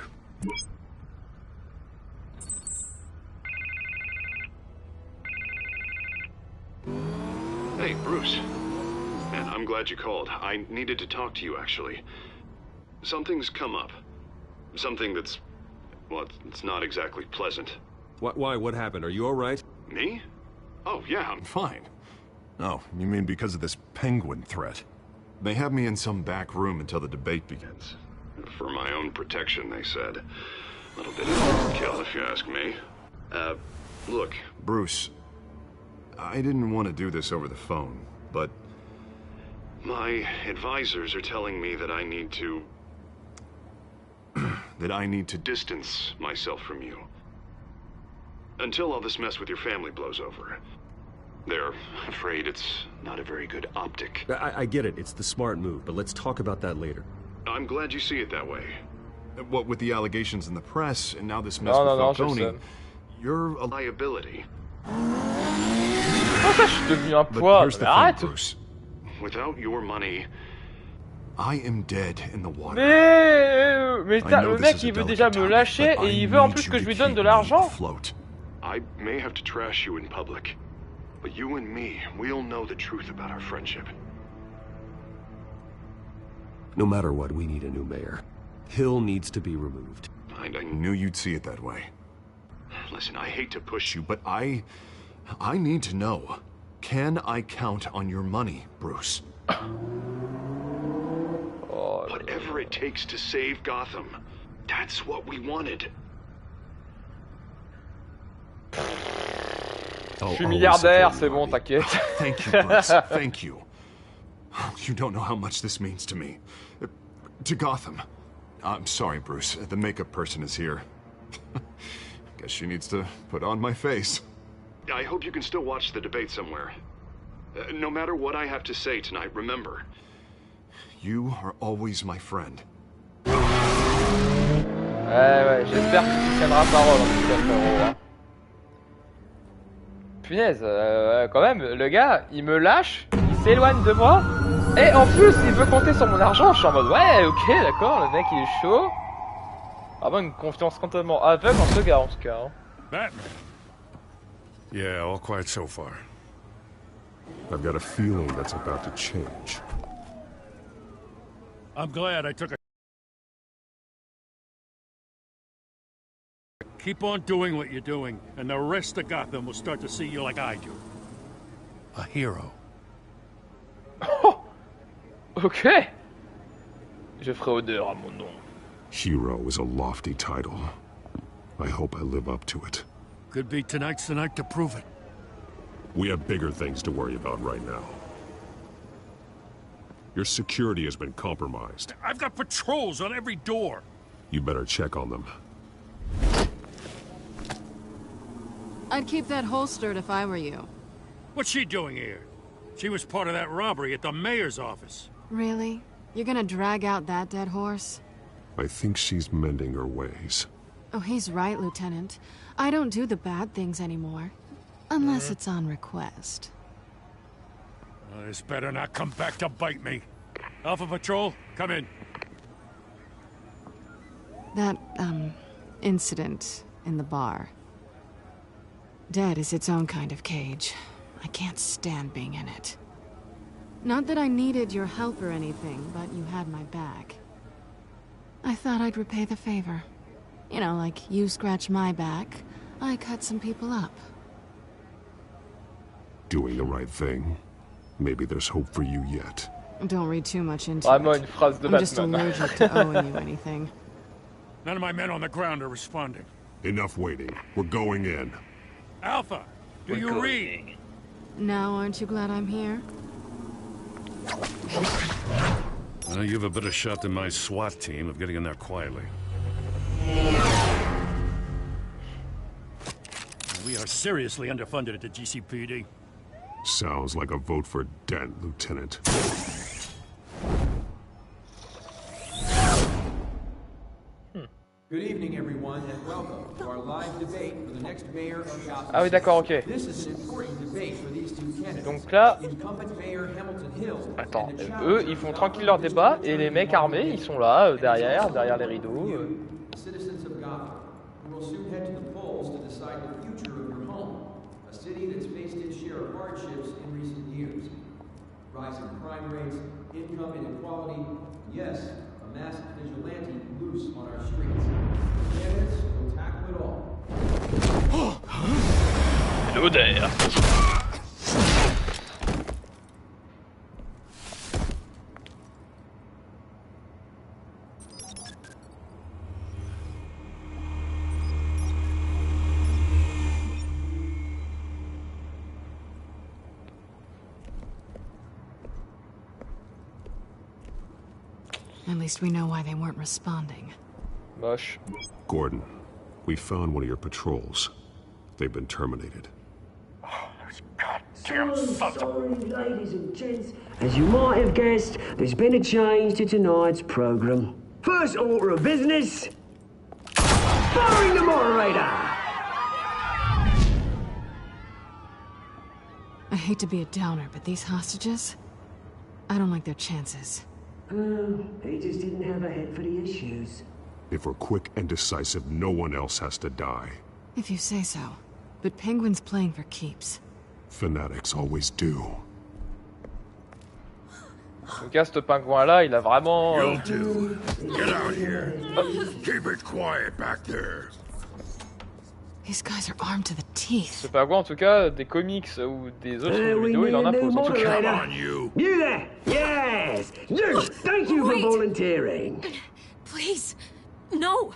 Hey, Bruce. Man, I'm glad you called. I needed to talk to you, actually. Something's come up. Something that's... well, it's not exactly pleasant. Why? What happened? Are you alright? Me? Oh, yeah, I'm fine. Oh, you mean because of this penguin threat? They have me in some back room until the debate begins. For my own protection, they said. A little bit of overkill, if you ask me. Look, Bruce, I didn't want to do this over the phone, but my advisors are telling me that I need to... that I need to distance myself from you. Until all this mess with your family blows over. They're afraid it's not a very good optic. I get it. It's the smart move, but let's talk about that later. I'm glad you see it that way. What with the allegations in the press, and now this mess with Falcone, you're a liability. Comment ça, je suis devenu un poids? Here's the thing, Arrête! Bruce. Without your money, I am dead in the water. Mais le mec il veut déjà me lâcher et il veut en plus que je lui donne de l'argent. I may have to trash you in public, but you and me, we'll know the truth about our friendship. No matter what, we need a new mayor. Hill needs to be removed. I knew you'd see it that way. Listen, I hate to push you, but I need to know. Can I count on your money, Bruce? Whatever it takes to save Gotham. That's what we wanted. Je suis milliardaire, c'est bon, t'inquiète. Thank you, Bruce. Thank you. You don't know how much this means to me. To Gotham. I'm sorry, Bruce. The makeup person is here. Guess she needs to put on my face. I hope you can still watch the debate somewhere. No matter what I have to say tonight, remember, you are always my friend. Ouais, j'espère que tu tiendras parole en tout cas, frérot. Hein. Punaise, quand même, le gars, il me lâche, il s'éloigne de moi, et en plus, il veut compter sur mon argent. Je suis en mode, ouais, ok, d'accord, le mec, il est chaud. Vraiment une confiance complètement aveugle en ce gars, en tout cas. Hein. Batman. Yeah, all quiet so far. I've got a feeling that's about to change. I'm glad I took a... Keep on doing what you're doing, and the rest of Gotham will start to see you like I do. A hero. Oh, ok. Je ferai honneur à mon nom. Hero is a lofty title. I hope I live up to it. Could be tonight's the night to prove it. We have bigger things to worry about right now. Your security has been compromised. I've got patrols on every door. You better check on them. I'd keep that holstered if I were you. What's she doing here? She was part of that robbery at the mayor's office. Really? You're gonna drag out that dead horse? I think she's mending her ways. Oh, he's right, Lieutenant. I don't do the bad things anymore. Unless it's on request. This better not come back to bite me. Alpha Patrol, come in. That, incident in the bar. Dead is its own kind of cage. I can't stand being in it. Not that I needed your help or anything, but you had my back. I thought I'd repay the favor. You know, like you scratch my back, I cut some people up. Doing the right thing. Maybe there's hope for you yet. Don't read too much into Vraiment it. une phrase de I'm just Batman. allergic to owing you anything. None of my men on the ground are responding. Enough waiting. We're going in. Alpha, do you read? Now, aren't you glad I'm here? Well, you have a better shot than my SWAT team of getting in there quietly. We are seriously underfunded at the GCPD. Sounds like a vote for Dent, Lieutenant. Good evening, everyone, and welcome to our live debate for the next mayor of Gotham. Ah oui, d'accord, ok. This is an important debate for these two candidates. Donc là, Incumbent Mayor Hamilton Hill. attends, eux, ils font tranquille leur débat et les mecs armés, ils sont là, derrière les rideaux. Citizens of Gotham, who will soon head to the polls to decide the future of your home, a city that's faced its share of hardships in recent years. rising crime rates, income inequality, yes, a masked vigilante loose on our streets. Bandits will tackle it all. Hello there. At least we know why they weren't responding. Moche. Gordon, we found one of your patrols. They've been terminated. Oh, those goddamn sons of... Sorry, ladies and gents. As you might have guessed, there's been a change to tonight's program. First order of business... firing the moderator! I hate to be a downer, but these hostages... I don't like their chances. He just didn't have a head for the issues. If we're quick and decisive, no one else has to die. If you say so. But Penguin's playing for keeps. Fanatics always do. En tout cas, ce pingouin-là, il a vraiment... You'll do. Get out here. Keep it quiet back there. These guys are armed to the teeth. Ce pingouin, en tout cas, des comics ou des autres jeux vidéo, il en impose. En tout cas. Come on, you there! Yes! You! Thank you for volunteering. Please, no.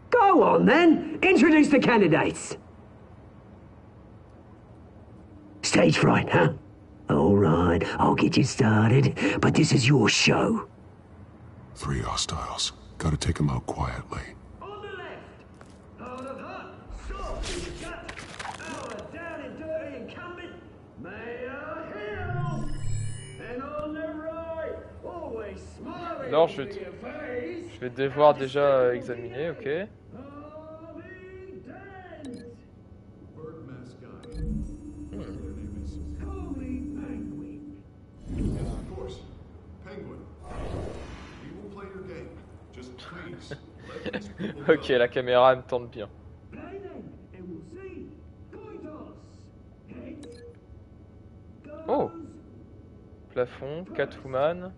Go on, then. Introduce the candidates. Stage fright, huh? All right, I'll get you started, but this is your show. 3 hostiles. Gotta take them out quietly. On the left, out of hut, soft in the gut, our down and dirty incumbent, Mayor Hill. And on the right, always smiling Non, into your face. je vais devoir déjà examiner, ok. Ok, la caméra me tente bien. Oh, plafond, Catwoman.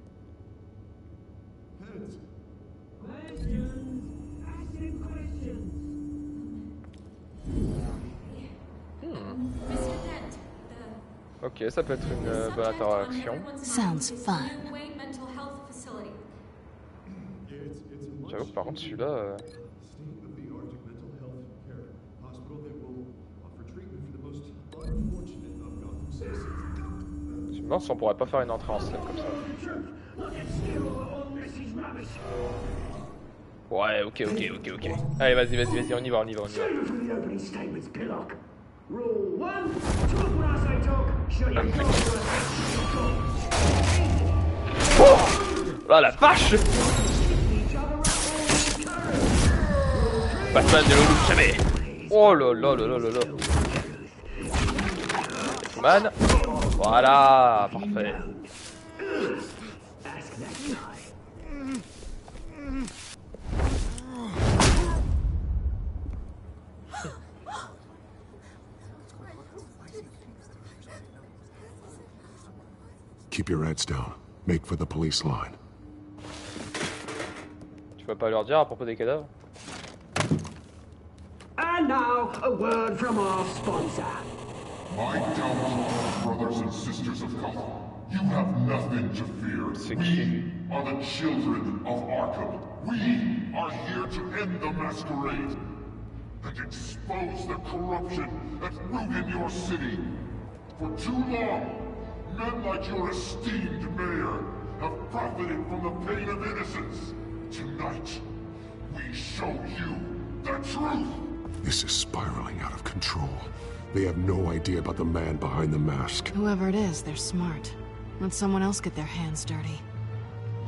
Ok, ça peut être une bonne interaction. Sounds fun. J'avoue que par contre celui-là... Je me demande si on pourrait pas faire une entrée en scène comme ça. Ouais, ok. Allez, vas-y, on y va. Oh la vache! Batman ne le loupe jamais. Oh là là. Man. Voilà, parfait. Keep your heads down. Make for the police line. Tu vas pas leur dire à propos des cadavres? And now, a word from our sponsor. My downfall, brothers and sisters of Gotham. You have nothing to fear. We are the children of Arkham. We are here to end the masquerade and expose the corruption that's rooted in your city. For too long, men like your esteemed mayor have profited from the pain of innocence. Tonight, we show you the truth. This is spiraling out of control. They have no idea about the man behind the mask. Whoever it is, they're smart. Let someone else get their hands dirty.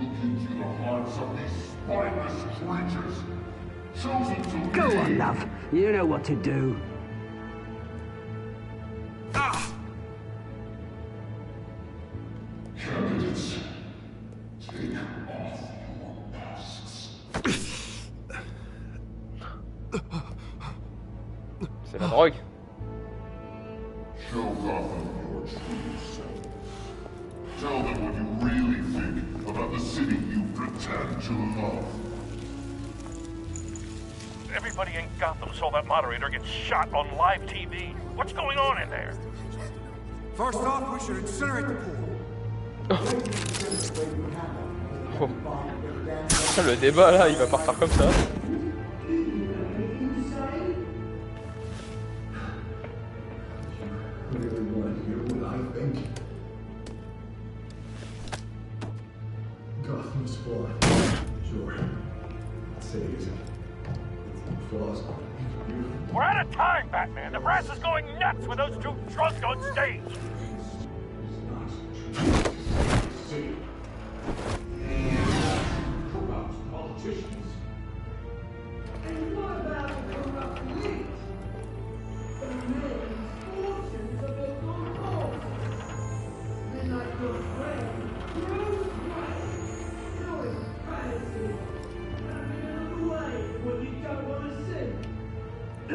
Look into the hearts of these spineless creatures. Chosen to Go on, love. You know what to do. Candidates, take off your masks. C'est la drogue. Show Gotham your true self. pretend to love. Everybody in Gotham saw that moderator get shot on live TV. What's going on in there? First off, we should incinerate the pool. Oh. Le débat là, il va partir comme ça. Gotham's flawed. Sure. I'd say it isn't. Flaws. We're out of time, Batman. The brass is going nuts with those two drunks on stage. Corrupt politicians. And what about the corrupt elite? The men fortunes of the Concord. Midnight your friend, Bruce Wayne, doing fantasy. Having another way when you don't want to see.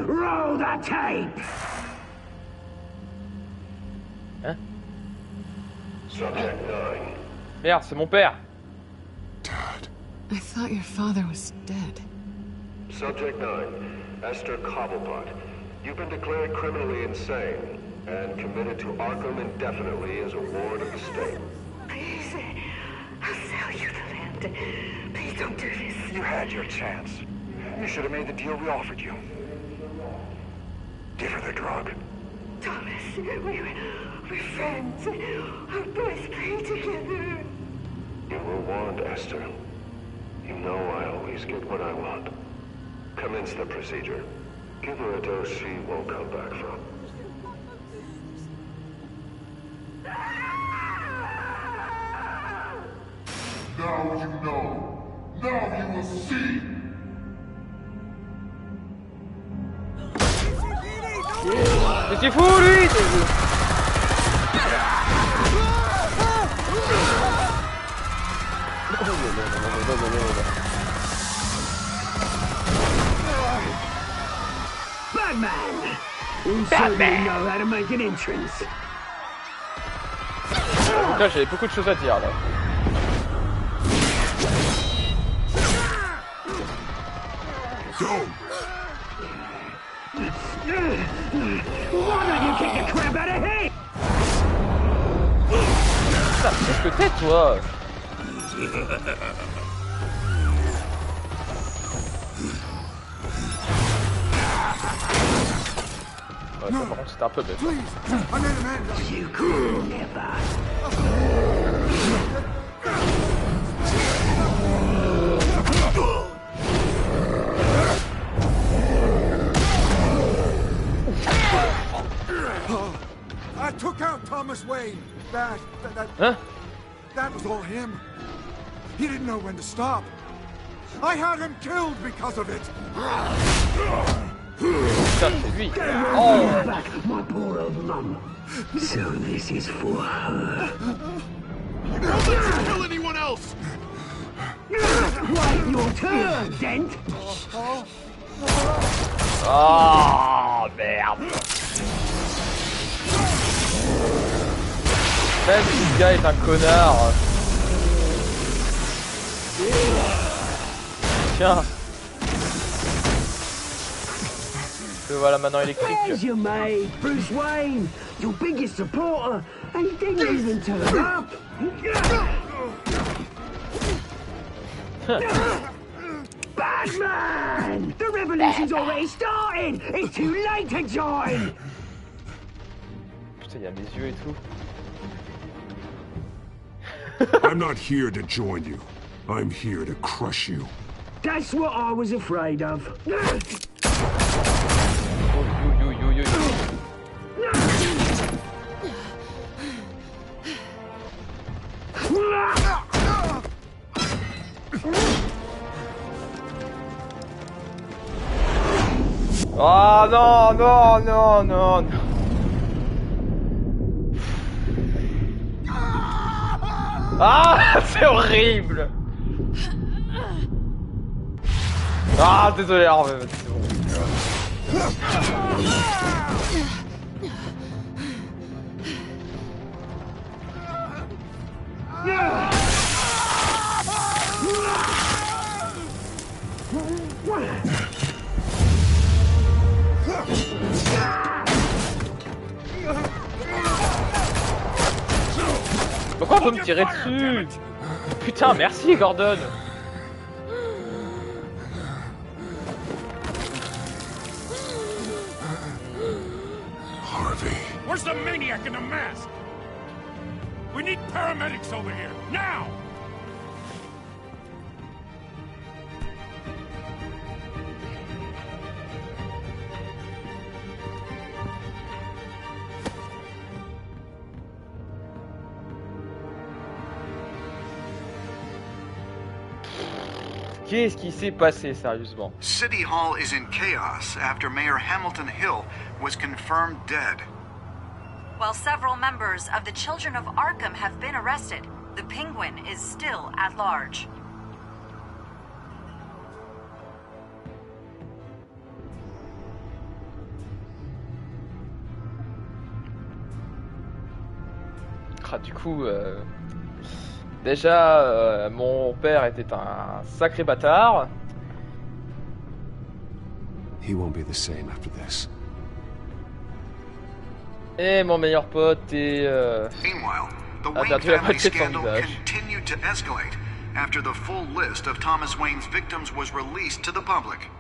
Roll the tape! Hein? Subject 9. Merde, c'est mon père. I thought your father was dead. Subject 9, Esther Cobblepot. You've been declared criminally insane and committed to Arkham indefinitely as a ward of the state. Please, I'll sell you the land. Please don't do this. You had your chance. You should have made the deal we offered you. Give her the drug. Thomas, we're friends. Our boys play together. You were warned, Esther. You know I always get what I want. Commence the procedure. Give her a dose she won't come back from. Now you know. Now you will see. Qu'est-ce qu'il fout lui? Batman! You certainly know how to make an entrance. Donc là j'avais beaucoup de choses à dire là. Why don't you kick the crap out of him? Putain, qu'est-ce que t'es toi? Ouais, ça, par contre c'était un peu bête. You cool never. I took out Thomas Wayne. That was all him. He didn't know when to stop. I had him killed because of it. Putain, c'est lui. Oh. Back, my poor old mum. So this is for her. Don't let you kill anyone else! Wait your turn, Dent. Oh merde. Même si ce gars est un connard. Tiens. Le voilà maintenant électrique. There's your mate, Bruce Wayne, your biggest supporter, and he didn't even turn up. Batman! The revolution's already started! It's too late to join! Putain, il y a mes yeux et tout. I'm not here to join you. I'm here to crush you. That's what I was afraid of. Oh non, non, non, non, non. Ah, c'est horrible. Ah, désolé, c'est bon. Pourquoi vous me tirez dessus? Putain, merci Gordon. Harvey. Where's the maniac in the mask? We need paramedics over here, now! Qu'est-ce qui s'est passé, sérieusement? City Hall is in chaos after Mayor Hamilton Hill was confirmed dead. While several members of the Children of Arkham have been arrested, the Penguin is still at large. Ah, du coup, déjà, mon père était un sacré bâtard. He won't be the same after this. Et mon meilleur pote est Meanwhile, the a Wayne perdu la family moitié de son scandal visage. continued to escalate after the full list of Thomas Wayne's victims was released to the public.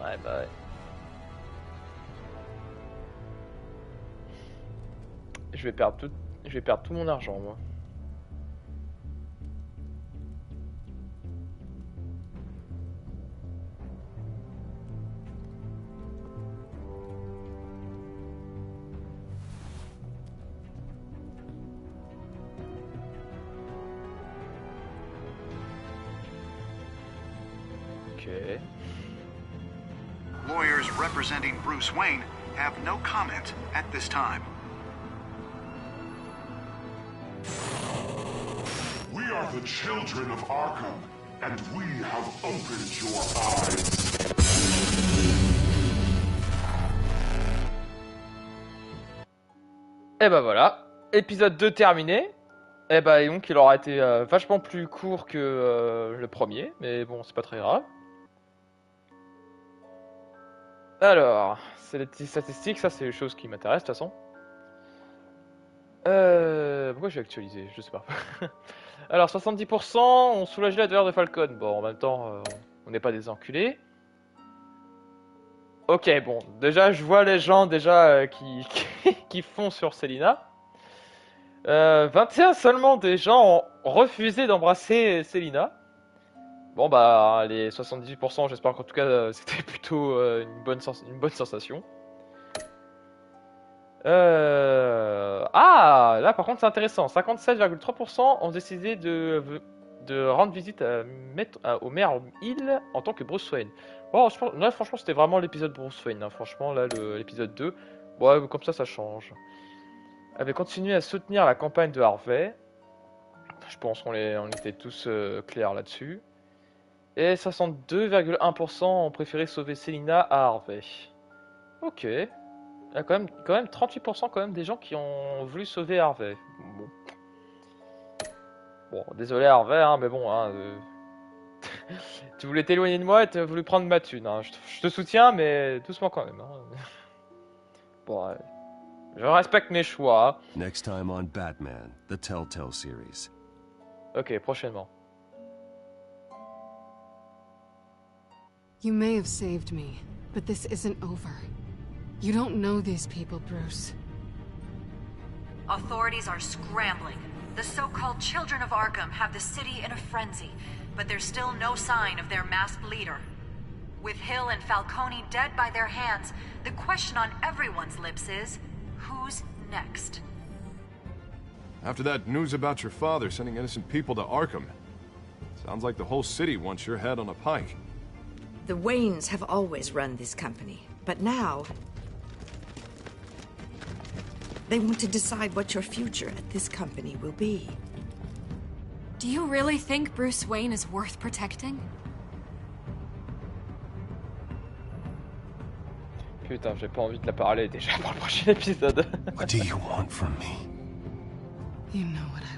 Ouais, bah ouais. Je vais perdre tout mon argent, moi. Okay. Lawyers representing Bruce Wayne have no comment at this time. We are the children of Arkham, and we have opened your eyes. Et bah voilà, épisode 2 terminé. Et bah donc il aura été vachement plus court que le premier, mais bon c'est pas très grave. Alors, c'est les petites statistiques, ça c'est les choses qui m'intéressent de toute façon. Pourquoi j'ai actualisé? Je sais pas. Alors 70% ont soulagé la douleur de Falcon. Bon en même temps, on n'est pas des enculés. Ok, bon, déjà je vois les gens déjà qui font sur Selina. 21 seulement des gens ont refusé d'embrasser Selina. Bon bah les 78%, j'espère qu'en tout cas c'était plutôt une bonne sensation. Ah, là par contre c'est intéressant. 57,3% ont décidé de rendre visite au maire Hill en tant que Bruce Wayne. Bon, là franchement c'était vraiment l'épisode Bruce Wayne. Hein. Franchement là l'épisode 2, ouais, comme ça change. Avait continué à soutenir la campagne de Harvey. Je pense qu'on était tous clairs là-dessus. Et 62,1% ont préféré sauver Selina à Harvey. Ok. Il y a quand même 38% quand même des gens qui ont voulu sauver Harvey. Bon, désolé Harvey, hein, mais bon, hein, tu voulais t'éloigner de moi et tu as voulu prendre ma thune. Hein. Je te soutiens, mais doucement quand même. Hein. Bon, je respecte mes choix. Next time on Batman, the Telltale series. Ok, prochainement. You may have saved me, but this isn't over. You don't know these people, Bruce. Authorities are scrambling. The so-called Children of Arkham have the city in a frenzy, but there's still no sign of their masked leader. With Hill and Falcone dead by their hands, the question on everyone's lips is, who's next? After that news about your father sending innocent people to Arkham, sounds like the whole city wants your head on a pike. The Waynes have always run this company, but now they want to decide what your future at this company will be. Do you really think Bruce Wayne is worth protecting? Putain, j'ai pas envie de la parler déjà pour le prochain épisode. What do you want from me? You know what I